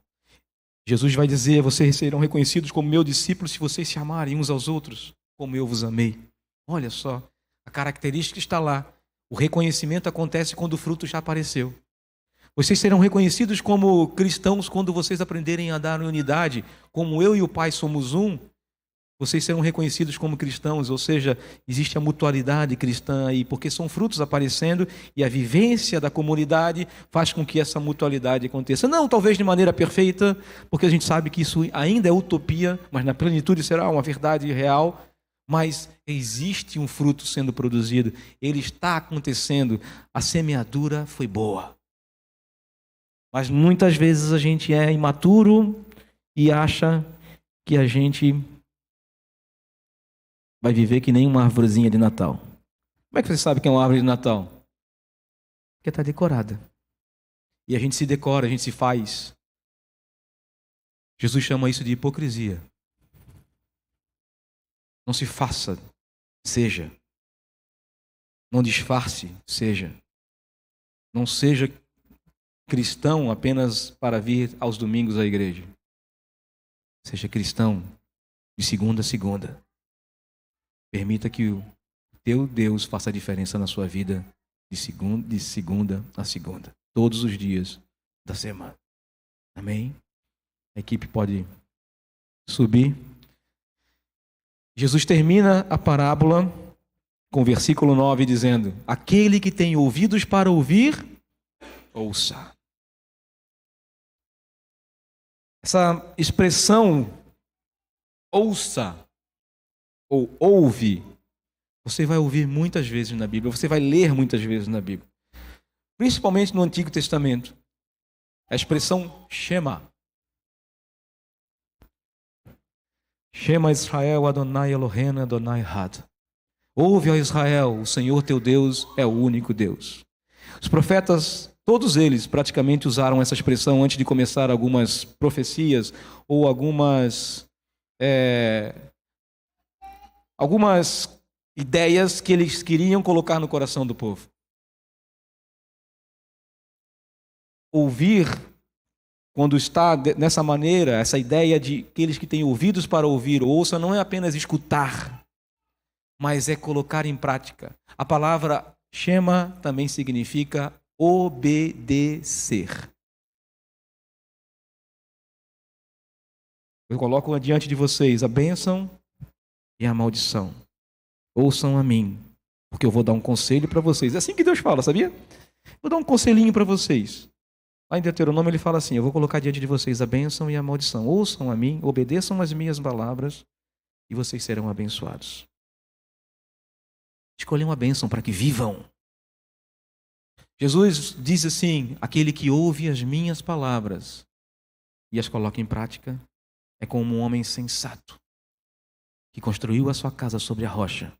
Jesus vai dizer, vocês serão reconhecidos como meus discípulos se vocês se amarem uns aos outros, como eu vos amei. Olha só, a característica está lá. O reconhecimento acontece quando o fruto já apareceu. Vocês serão reconhecidos como cristãos quando vocês aprenderem a andar em unidade, como eu e o Pai somos um. Vocês serão reconhecidos como cristãos, ou seja, existe a mutualidade cristã aí, porque são frutos aparecendo e a vivência da comunidade faz com que essa mutualidade aconteça. Não talvez de maneira perfeita, porque a gente sabe que isso ainda é utopia, mas na plenitude será uma verdade real. Mas existe um fruto sendo produzido, ele está acontecendo, a semeadura foi boa. Mas muitas vezes a gente é imaturo e acha que a gente vai viver que nem uma árvorezinha de Natal. Como é que você sabe que é uma árvore de Natal? Porque está decorada. E a gente se decora, a gente se faz. Jesus chama isso de hipocrisia. Não se faça, seja. Não disfarce, seja. Não seja cristão apenas para vir aos domingos à igreja. Seja cristão de segunda a segunda. Permita que o teu Deus faça a diferença na sua vida de segunda a segunda. Todos os dias da semana. Amém? A equipe pode subir. Jesus termina a parábola com o versículo 9 dizendo: aquele que tem ouvidos para ouvir, ouça. Essa expressão ouça ou ouve, você vai ouvir muitas vezes na Bíblia, você vai ler muitas vezes na Bíblia. Principalmente no Antigo Testamento. A expressão Shema. Shema Israel, Adonai Eloheinu, Adonai Had. Ouve, ó Israel, o Senhor teu Deus é o único Deus. Os profetas, todos eles praticamente usaram essa expressão antes de começar algumas profecias ou algumas ideias que eles queriam colocar no coração do povo. Ouvir, quando está nessa maneira, essa ideia de aqueles que têm ouvidos para ouvir, ouça, não é apenas escutar, mas é colocar em prática. A palavra Shema também significa obedecer. Eu coloco diante de vocês a bênção e a maldição. Ouçam a mim, porque eu vou dar um conselho para vocês. É assim que Deus fala, sabia? Vou dar um conselhinho para vocês. Lá em Deuteronômio ele fala assim: eu vou colocar diante de vocês a bênção e a maldição. Ouçam a mim, obedeçam as minhas palavras e vocês serão abençoados. Escolham a bênção para que vivam. Jesus diz assim: aquele que ouve as minhas palavras e as coloca em prática é como um homem sensato que construiu a sua casa sobre a rocha.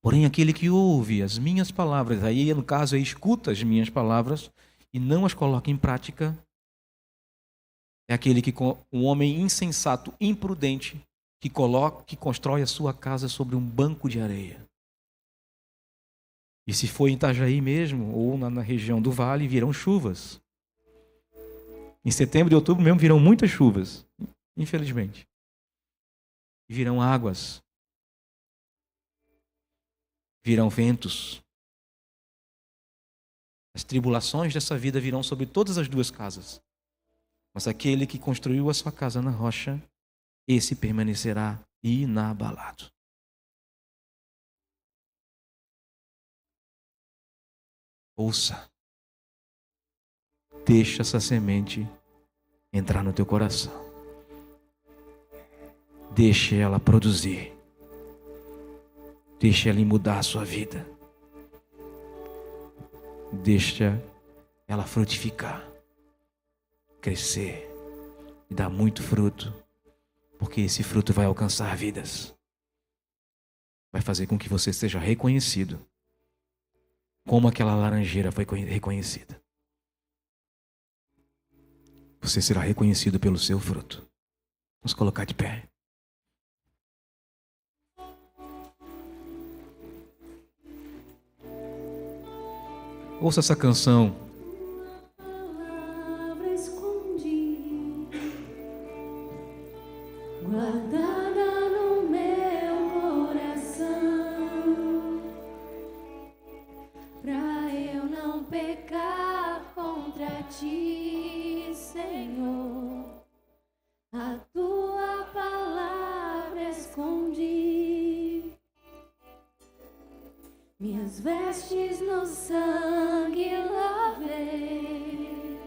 Porém, aquele que ouve as minhas palavras, aí no caso escuta as minhas palavras e não as coloca em prática, é aquele que um homem insensato, imprudente, que constrói a sua casa sobre um banco de areia. E se for em Itajaí mesmo, ou na região do vale, virão chuvas. Em setembro e outubro mesmo virão muitas chuvas, infelizmente. E virão águas. Virão ventos. As tribulações dessa vida virão sobre todas as duas casas. Mas aquele que construiu a sua casa na rocha, esse permanecerá inabalado. Ouça. Deixa essa semente entrar no teu coração. Deixe ela produzir. Deixe ela mudar a sua vida. Deixa ela frutificar, crescer e dar muito fruto, porque esse fruto vai alcançar vidas. Vai fazer com que você seja reconhecido como aquela laranjeira foi reconhecida. Você será reconhecido pelo seu fruto. Vamos colocar de pé. Ouça essa canção. Palavra escondi, guardada no meu coração, pra eu não pecar contra ti, Senhor. A tua palavra escondi, minhas vestes no sangue lavei,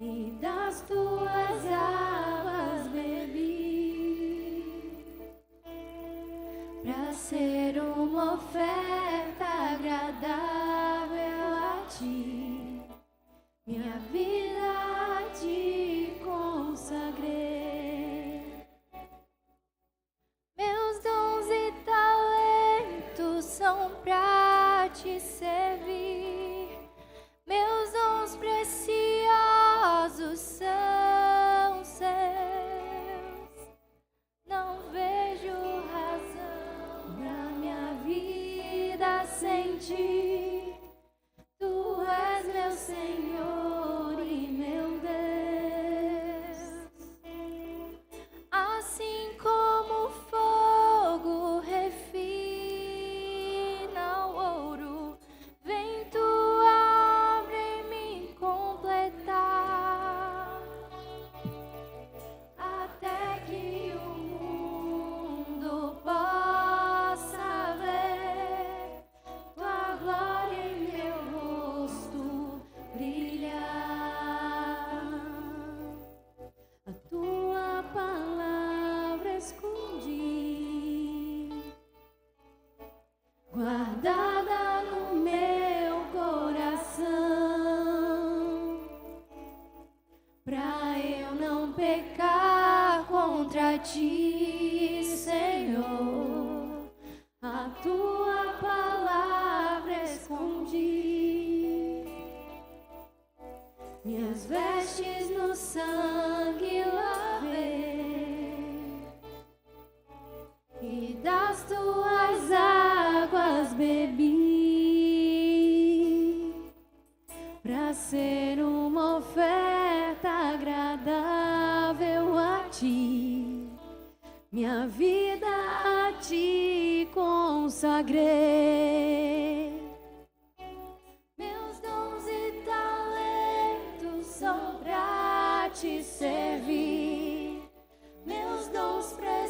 e das tuas águas bebi, pra ser uma oferta agradável a ti, minha vida a ti consagrei. Meus dons e talentos são pra te servir, meus dons preciosos são seus. Não vejo razão na minha vida sem ti. Tu és meu Senhor e meu Deus. Assim como o fogo refina o ouro, vem tua obra em mim completar, até que o mundo possa ver tua glória em meu rosto brilhar. A tua palavra escondi, guardada no meu coração, pra eu não pecar contra ti, Senhor. A tua palavra escondi, minhas vestes no sangue lavei, e das tuas águas bebi, pra ser uma oferta agradável a ti, minha vida a ti consagrei. Meus dons e talentos são pra te servir, meus dons preciosos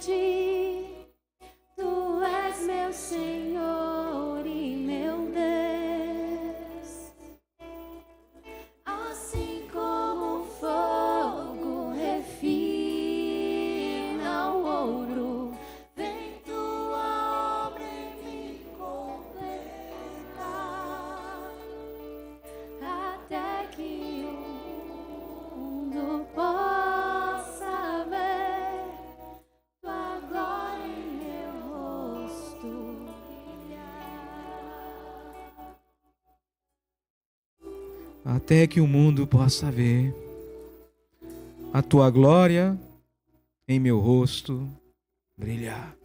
ti. Tu és meu Senhor e meu Deus. Assim como o fogo refina o ouro, vem tua obra em mim completar, até que o mundo possa ver tua glória em meu rosto brilhar. Até que o mundo possa ver a tua glória em meu rosto brilhar.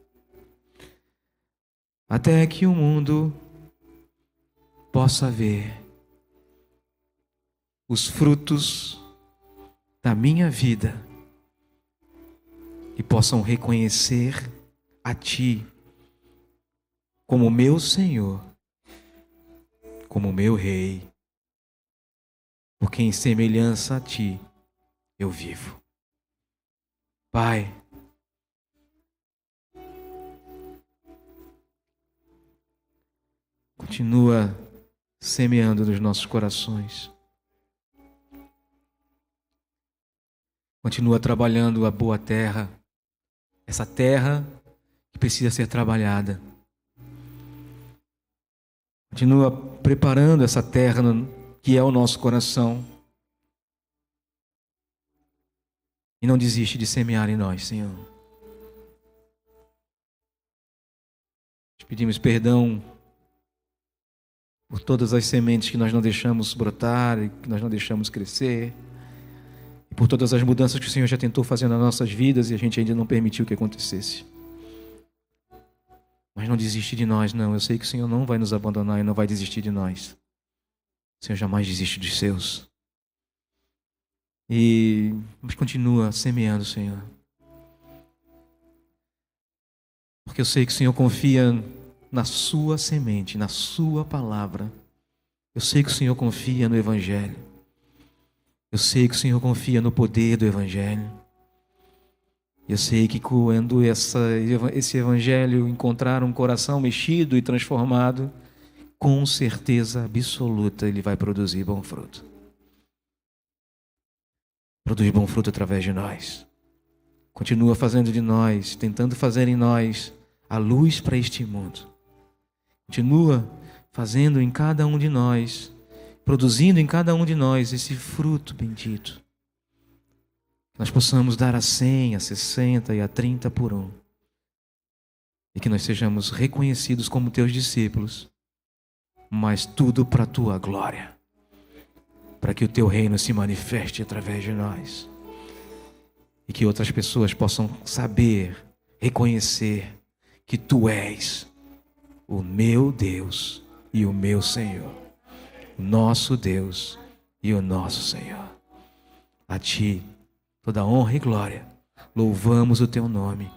Até que o mundo possa ver os frutos da minha vida e possam reconhecer a Ti como meu Senhor, como meu Rei, porque em semelhança a Ti eu vivo. Pai, continua semeando nos nossos corações. Continua trabalhando a boa terra, essa terra que precisa ser trabalhada. Continua preparando essa terra que é o nosso coração. E não desiste de semear em nós, Senhor. Te pedimos perdão por todas as sementes que nós não deixamos brotar e que nós não deixamos crescer. E por todas as mudanças que o Senhor já tentou fazer nas nossas vidas e a gente ainda não permitiu que acontecesse. Mas não desiste de nós, não. Eu sei que o Senhor não vai nos abandonar e não vai desistir de nós. O Senhor jamais desiste dos seus. Mas continua semeando, Senhor. Porque eu sei que o Senhor confia na sua semente, na sua palavra. Eu sei que o Senhor confia no Evangelho. Eu sei que o Senhor confia no poder do Evangelho. Eu sei que quando esse Evangelho encontrar um coração mexido e transformado, com certeza absoluta ele vai produzir bom fruto. Produz bom fruto através de nós. Continua fazendo de nós, tentando fazer em nós a luz para este mundo. Continua fazendo em cada um de nós, produzindo em cada um de nós esse fruto bendito. Que nós possamos dar a 100, a 60 e a 30 por um. E que nós sejamos reconhecidos como teus discípulos, mas tudo para a tua glória. Para que o teu reino se manifeste através de nós. E que outras pessoas possam saber, reconhecer que tu és o meu Deus e o meu Senhor. O nosso Deus e o nosso Senhor. A ti toda honra e glória. Louvamos o teu nome.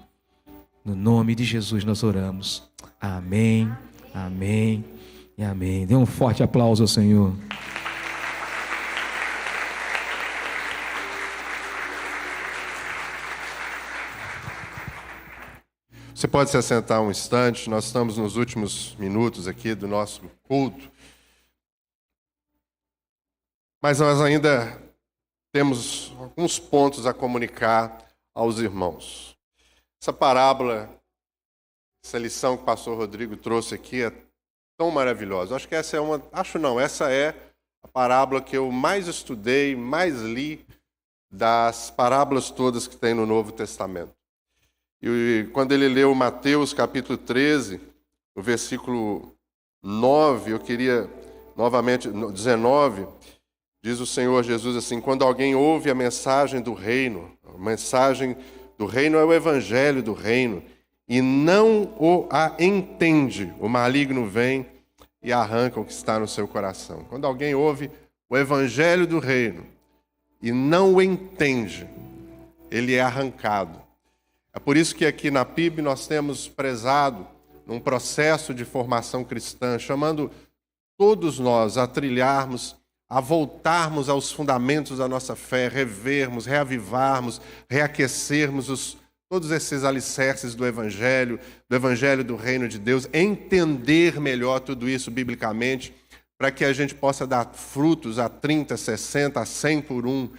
No nome de Jesus nós oramos. Amém, amém e amém. Dê um forte aplauso ao Senhor. Você pode se assentar um instante, nós estamos nos últimos minutos aqui do nosso culto. Mas nós ainda temos alguns pontos a comunicar aos irmãos. Essa parábola, essa lição que o pastor Rodrigo trouxe aqui é tão maravilhosa. Acho que essa é a parábola que eu mais estudei, mais li das parábolas todas que tem no Novo Testamento. E quando ele leu Mateus capítulo 13, no versículo 9, eu queria novamente, 19, diz o Senhor Jesus assim: quando alguém ouve a mensagem do reino, a mensagem do reino é o evangelho do reino, e não a entende, o maligno vem e arranca o que está no seu coração. Quando alguém ouve o evangelho do reino e não o entende, ele é arrancado. É por isso que aqui na PIB nós temos prezado num processo de formação cristã, chamando todos nós a trilharmos, a voltarmos aos fundamentos da nossa fé, revermos, reavivarmos, reaquecermos todos esses alicerces do Evangelho do Reino de Deus, entender melhor tudo isso biblicamente, para que a gente possa dar frutos a 30, 60, a 100 por um.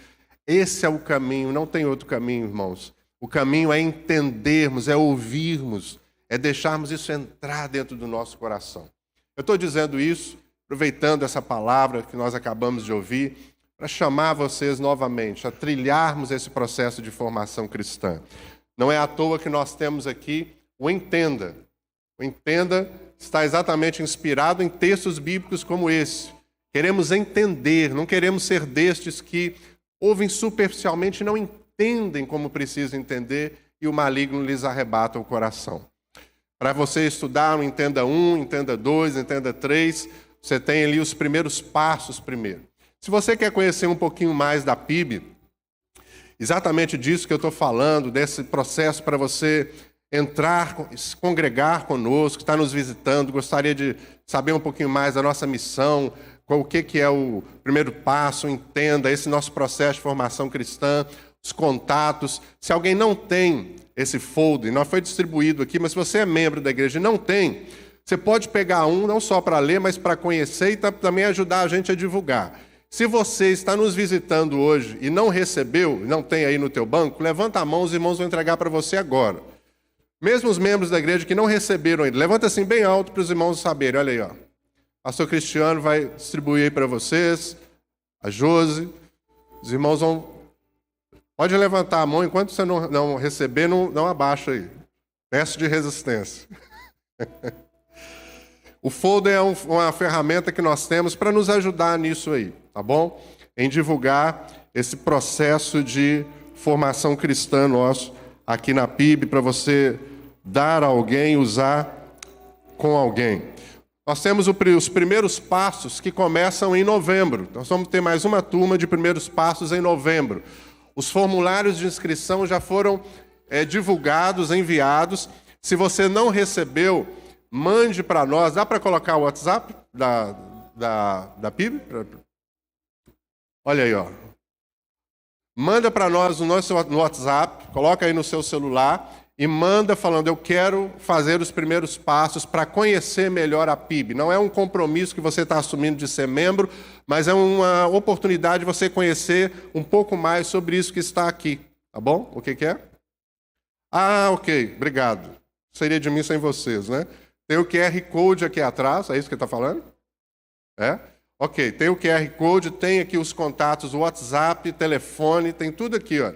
Esse é o caminho, não tem outro caminho, irmãos. O caminho é entendermos, é ouvirmos, é deixarmos isso entrar dentro do nosso coração. Eu estou dizendo isso, aproveitando essa palavra que nós acabamos de ouvir, para chamar vocês novamente a trilharmos esse processo de formação cristã. Não é à toa que nós temos aqui o Entenda. O Entenda está exatamente inspirado em textos bíblicos como esse. Queremos entender, não queremos ser destes que ouvem superficialmente e não entendem como precisam entender e o maligno lhes arrebata o coração. Para você estudar no Entenda 1, Entenda 2, Entenda 3, você tem ali os primeiros passos primeiro. Se você quer conhecer um pouquinho mais da PIB, exatamente disso que eu estou falando, desse processo para você entrar, se congregar conosco, estar nos visitando, gostaria de saber um pouquinho mais da nossa missão, o que é o primeiro passo, entenda esse nosso processo de formação cristã, os contatos. Se alguém não tem esse folder, não foi distribuído aqui, mas se você é membro da igreja e não tem, você pode pegar um, não só para ler, mas para conhecer e também ajudar a gente a divulgar. Se você está nos visitando hoje e não recebeu, não tem aí no teu banco, levanta a mão, os irmãos vão entregar para você agora. Mesmo os membros da igreja que não receberam ainda, levanta assim bem alto para os irmãos saberem. Olha aí, ó. Pastor Cristiano vai distribuir aí para vocês, a Josi. Os irmãos vão... Pode levantar a mão, enquanto você não receber, não abaixa aí. Teste de resistência. O folder é uma ferramenta que nós temos para nos ajudar nisso aí, tá bom? Em divulgar esse processo de formação cristã nosso aqui na PIB, para você dar a alguém, usar com alguém. Nós temos os primeiros passos que começam em novembro. Nós vamos ter mais uma turma de primeiros passos em novembro. Os formulários de inscrição já foram divulgados, enviados. Se você não recebeu, mande para nós. Dá para colocar o WhatsApp da PIB? Olha aí, ó. Manda para nós no WhatsApp, coloca aí no seu celular e manda falando, eu quero fazer os primeiros passos para conhecer melhor a PIB. Não é um compromisso que você está assumindo de ser membro, mas é uma oportunidade de você conhecer um pouco mais sobre isso que está aqui. Tá bom? O que é? Ah, ok, obrigado. Seria de mim sem vocês, né? Tem o QR Code aqui atrás, é isso que está falando? É? Ok, tem o QR Code, tem aqui os contatos, o WhatsApp, telefone, tem tudo aqui, ó.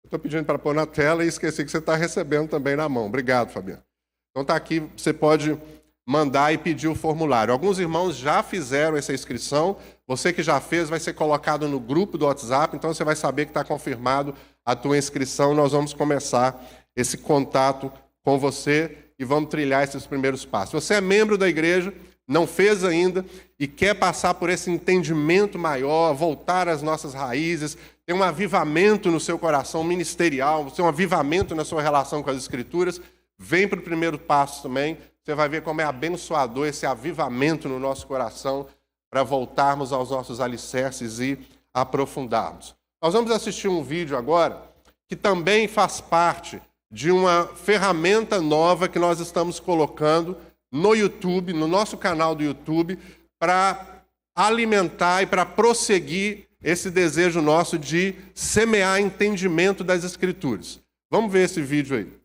Estou pedindo para pôr na tela e esqueci que você está recebendo também na mão. Obrigado, Fabiano. Então está aqui, você pode mandar e pedir o formulário. Alguns irmãos já fizeram essa inscrição. Você que já fez vai ser colocado no grupo do WhatsApp, então você vai saber que está confirmado a tua inscrição. Nós vamos começar esse contato com você e vamos trilhar esses primeiros passos. Você é membro da igreja, não fez ainda e quer passar por esse entendimento maior, voltar às nossas raízes, ter um avivamento no seu coração ministerial, ter um avivamento na sua relação com as Escrituras, vem para o primeiro passo também. Você vai ver como é abençoador esse avivamento no nosso coração para voltarmos aos nossos alicerces e aprofundarmos. Nós vamos assistir um vídeo agora que também faz parte de uma ferramenta nova que nós estamos colocando no YouTube, no nosso canal do YouTube, para alimentar e para prosseguir esse desejo nosso de semear entendimento das Escrituras. Vamos ver esse vídeo aí.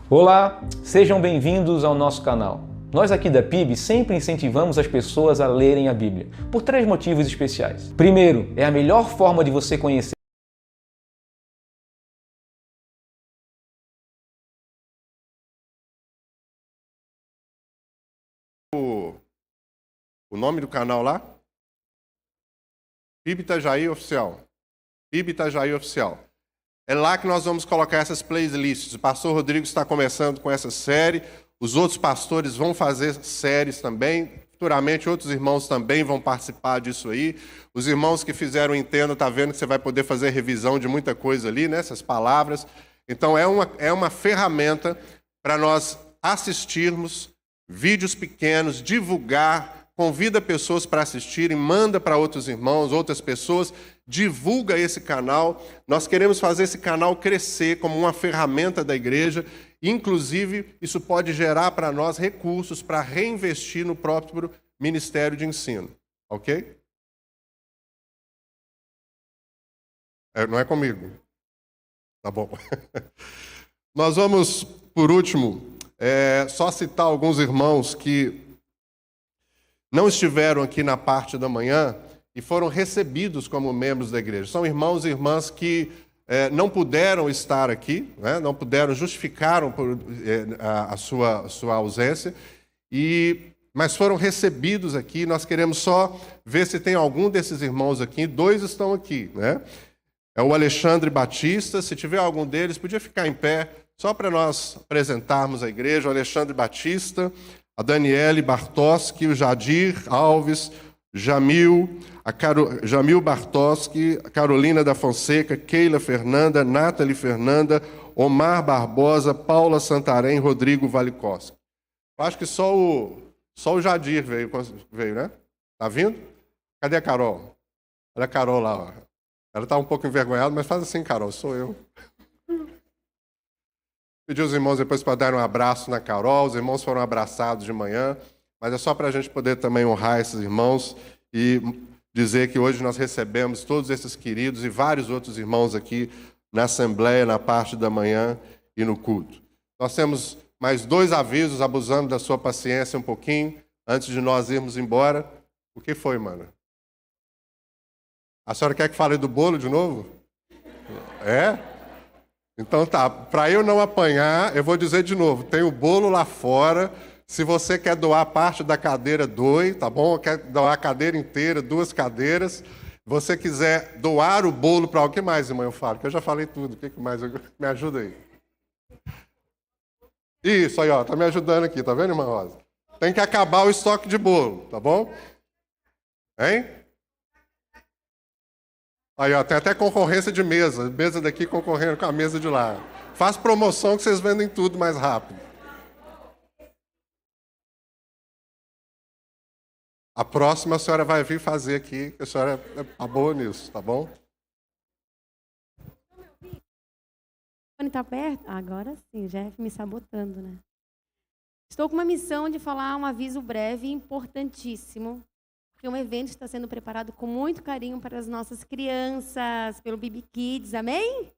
Olá, sejam bem-vindos ao nosso canal. Nós aqui da PIB sempre incentivamos as pessoas a lerem a Bíblia, por 3 motivos especiais. Primeiro, é a melhor forma de você conhecer o nome do canal lá? PIB Itajaí Oficial. PIB Itajaí Oficial. É lá que nós vamos colocar essas playlists. O pastor Rodrigo está começando com essa série. Os outros pastores vão fazer séries também. Futuramente, outros irmãos também vão participar disso aí. Os irmãos que fizeram o Entenda, está vendo que você vai poder fazer revisão de muita coisa ali, né? Essas palavras. Então, é uma ferramenta para nós assistirmos vídeos pequenos, divulgar, convida pessoas para assistirem, manda para outros irmãos, outras pessoas, divulga esse canal. Nós queremos fazer esse canal crescer como uma ferramenta da igreja. Inclusive, isso pode gerar para nós recursos para reinvestir no próprio Ministério de Ensino. Ok? Não é comigo? Tá bom. Nós vamos, por último, só citar alguns irmãos que não estiveram aqui na parte da manhã e foram recebidos como membros da igreja. São irmãos e irmãs que não puderam estar aqui, né? Não puderam, justificaram a sua ausência, mas foram recebidos aqui. Nós queremos só ver se tem algum desses irmãos aqui. 2 estão aqui, né? É o Alexandre Batista. Se tiver algum deles, podia ficar em pé, só para nós apresentarmos a igreja. O Alexandre Batista, a Daniele Bartoski, o Jadir Alves, Jamil Bartoski, a Carolina da Fonseca, Keila Fernanda, Nathalie Fernanda, Omar Barbosa, Paula Santarém, Rodrigo Valicoski. Acho que só o Jadir veio, né? Tá vindo? Cadê a Carol? Olha a Carol lá, ó. Ela está um pouco envergonhada, mas faz assim, Carol, sou eu. Pedi aos irmãos depois para dar um abraço na Carol. Os irmãos foram abraçados de manhã, mas é só para a gente poder também honrar esses irmãos e dizer que hoje nós recebemos todos esses queridos e vários outros irmãos aqui na Assembleia, na parte da manhã e no culto. Nós temos mais 2 avisos, abusando da sua paciência um pouquinho, antes de nós irmos embora. O que foi, mano? A senhora quer que fale do bolo de novo? É? Então tá, para eu não apanhar, eu vou dizer de novo, tem o bolo lá fora. Se você quer doar parte da cadeira, doe, tá bom? Quer doar a cadeira inteira, 2 cadeiras. Você quiser doar o bolo para alguém, o que mais, irmã, eu falo? Que eu já falei tudo, o que mais? Me ajuda aí. Isso aí, ó, tá me ajudando aqui, tá vendo, irmã Rosa? Tem que acabar o estoque de bolo, tá bom? Hein? Aí, ó, tem até concorrência de mesa. Mesa daqui concorrendo com a mesa de lá. Faz promoção que vocês vendem tudo mais rápido. A próxima a senhora vai vir fazer aqui, que a senhora é boa nisso, tá bom? Está perto? Agora sim, Jeff me sabotando, né? Estou com uma missão de falar um aviso breve e importantíssimo, porque um evento está sendo preparado com muito carinho para as nossas crianças, pelo BB Kids, amém?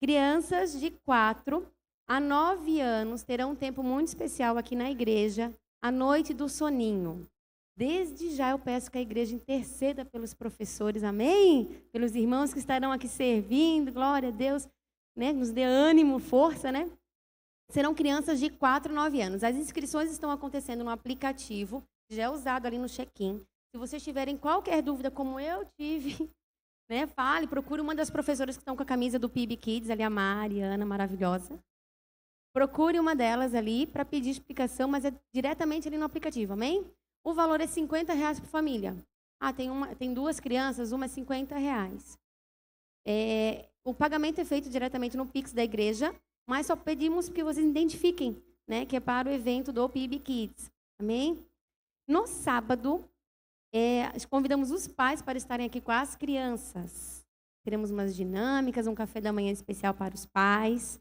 Crianças de 4 a 9 anos terão um tempo muito especial aqui na igreja, a Noite do Soninho. Desde já eu peço que a igreja interceda pelos professores, amém? Pelos irmãos que estarão aqui servindo, glória a Deus, né? Nos dê ânimo, força, né? Serão crianças de 4 a 9 anos. As inscrições estão acontecendo no aplicativo, já é usado ali no check-in. Se vocês tiverem qualquer dúvida, como eu tive, né, fale, procure uma das professoras que estão com a camisa do PIB Kids, ali a Mari, a Ana, maravilhosa. Procure uma delas ali para pedir explicação, mas é diretamente ali no aplicativo, amém? O valor é R$50 por família. Ah, tem 2 crianças, uma é R$50. O pagamento é feito diretamente no Pix da igreja, mas só pedimos que vocês identifiquem, né, que é para o evento do PIB Kids, amém? No sábado, convidamos os pais para estarem aqui com as crianças. Teremos umas dinâmicas, um café da manhã especial para os pais,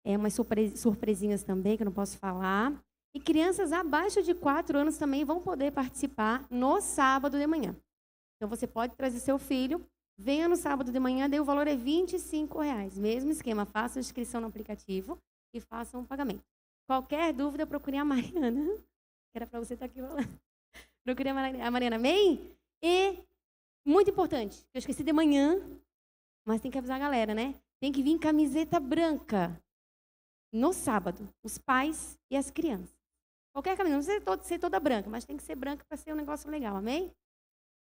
umas surpresinhas também, que eu não posso falar. E crianças abaixo de 4 anos também vão poder participar no sábado de manhã. Então, você pode trazer seu filho, venha no sábado de manhã, daí o valor é R$25. Mesmo esquema, faça a inscrição no aplicativo. e façam o pagamento. Qualquer dúvida, procure a Mariana. Era para você estar aqui falando. Procure a Mariana, amém? E, muito importante, eu esqueci de manhã, mas tem que avisar a galera, né? Tem que vir em camiseta branca no sábado, os pais e as crianças. Qualquer camiseta, não precisa ser toda branca, mas tem que ser branca para ser um negócio legal, amém?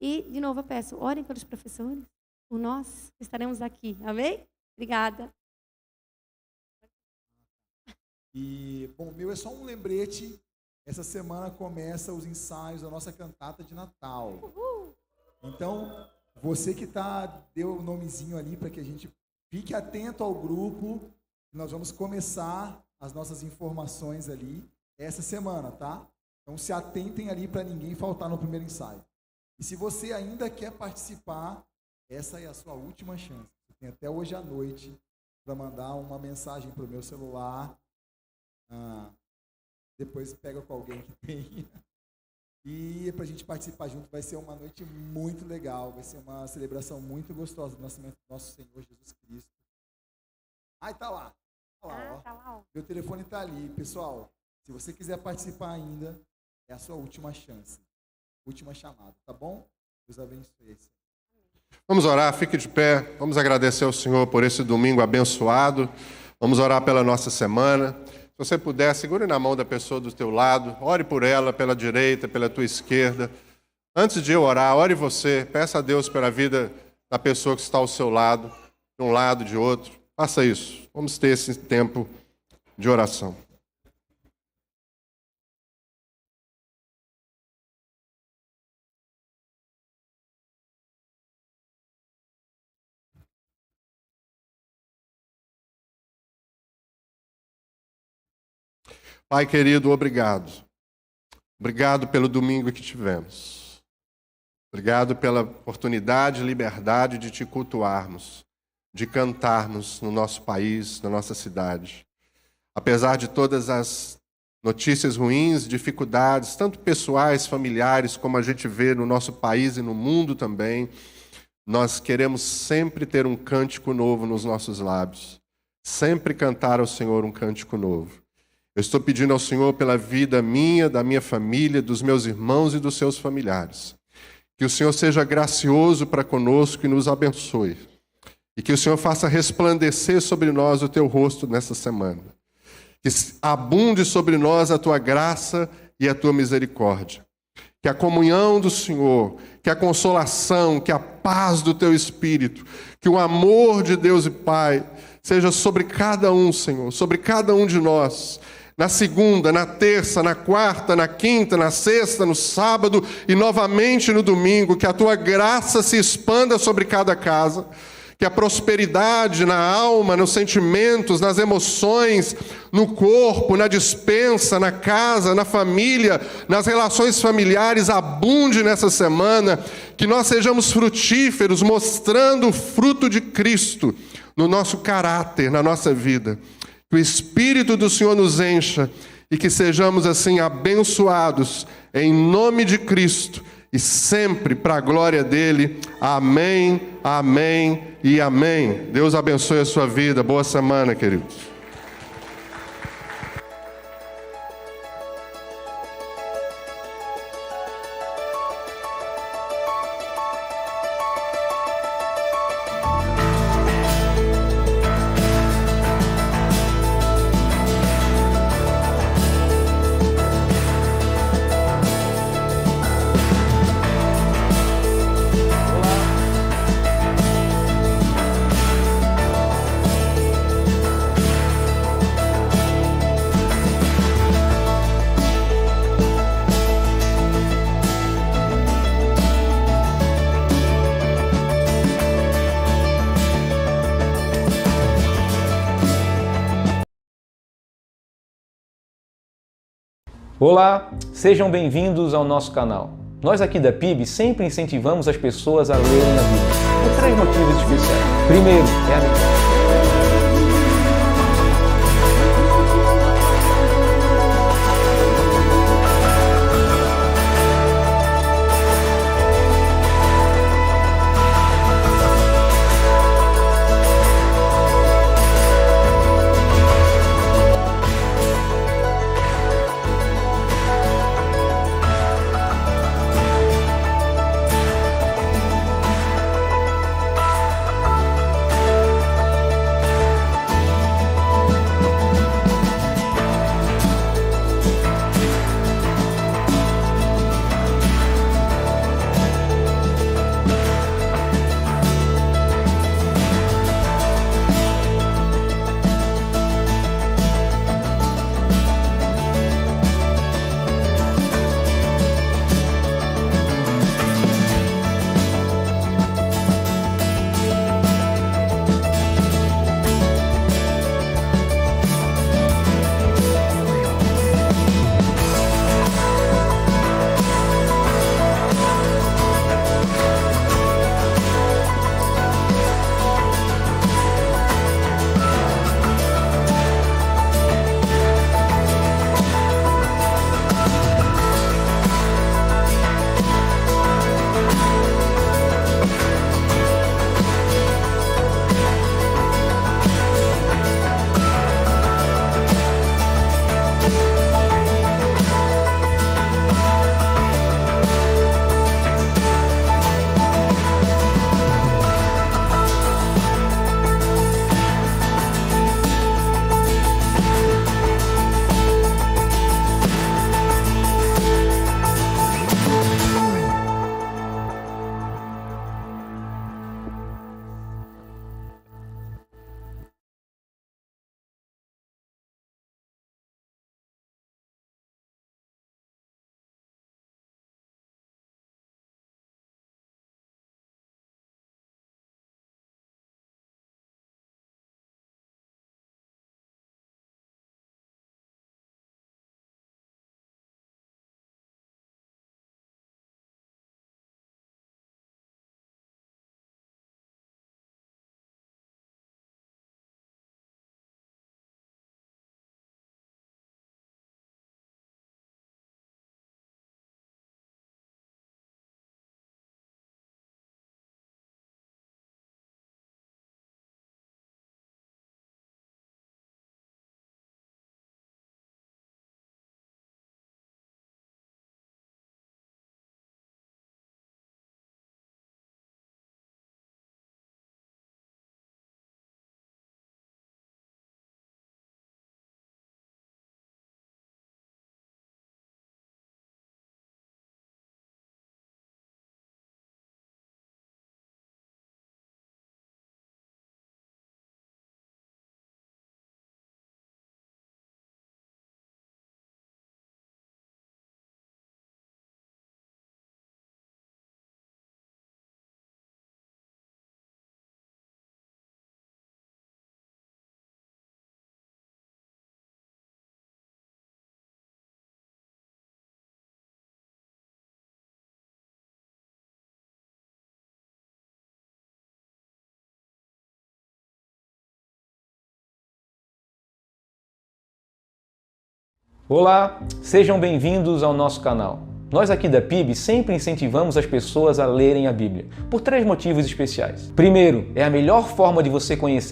E, de novo, eu peço, orem pelos professores, por nós, estaremos aqui, amém? Obrigada. E, bom, meu é só um lembrete. Essa semana começa os ensaios da nossa cantata de Natal. Uhul. Então, você que deu o nomezinho ali para que a gente fique atento ao grupo. Nós vamos começar as nossas informações ali essa semana, tá? Então, se atentem ali para ninguém faltar no primeiro ensaio. E se você ainda quer participar, essa é a sua última chance. Você tem até hoje à noite para mandar uma mensagem para o meu celular. Depois pega com alguém que tem. E para a gente participar junto, vai ser uma noite muito legal. Vai ser uma celebração muito gostosa do nascimento do nosso Senhor Jesus Cristo. Ai, tá lá. Tá lá, ó. Tá lá, ó. Meu telefone tá ali. Pessoal, se você quiser participar ainda, é a sua última chance. Última chamada, tá bom? Deus abençoe. Vamos orar, fique de pé. Vamos agradecer ao Senhor por esse domingo abençoado. Vamos orar pela nossa semana. Se você puder, segure na mão da pessoa do teu lado, ore por ela, pela direita, pela tua esquerda. Antes de eu orar, ore você, peça a Deus pela vida da pessoa que está ao seu lado, de um lado, de outro. Faça isso. Vamos ter esse tempo de oração. Pai querido, obrigado. Obrigado pelo domingo que tivemos. Obrigado pela oportunidade e liberdade de te cultuarmos, de cantarmos no nosso país, na nossa cidade. Apesar de todas as notícias ruins, dificuldades, tanto pessoais, familiares, como a gente vê no nosso país e no mundo também, nós queremos sempre ter um cântico novo nos nossos lábios. Sempre cantar ao Senhor um cântico novo. Eu estou pedindo ao Senhor pela vida minha, da minha família, dos meus irmãos e dos seus familiares. Que o Senhor seja gracioso para conosco e nos abençoe. E que o Senhor faça resplandecer sobre nós o teu rosto nessa semana. Que abunde sobre nós a tua graça e a tua misericórdia. Que a comunhão do Senhor, que a consolação, que a paz do teu Espírito, que o amor de Deus e Pai seja sobre cada um, Senhor, sobre cada um de nós, na segunda, na terça, na quarta, na quinta, na sexta, no sábado e novamente no domingo, que a tua graça se expanda sobre cada casa, que a prosperidade na alma, nos sentimentos, nas emoções, no corpo, na despensa, na casa, na família, nas relações familiares abunde nessa semana, que nós sejamos frutíferos, mostrando o fruto de Cristo no nosso caráter, na nossa vida. Que o Espírito do Senhor nos encha e que sejamos assim abençoados em nome de Cristo e sempre para a glória dele. Amém, amém e amém. Deus abençoe a sua vida. Boa semana, queridos. Olá, sejam bem-vindos ao nosso canal. Nós aqui da PIB sempre incentivamos as pessoas a lerem a Bíblia, por 3 motivos especiais. Primeiro, é a leitura. Olá, sejam bem-vindos ao nosso canal. Nós aqui da PIB sempre incentivamos as pessoas a lerem a Bíblia, por 3 motivos especiais. Primeiro, é a melhor forma de você conhecer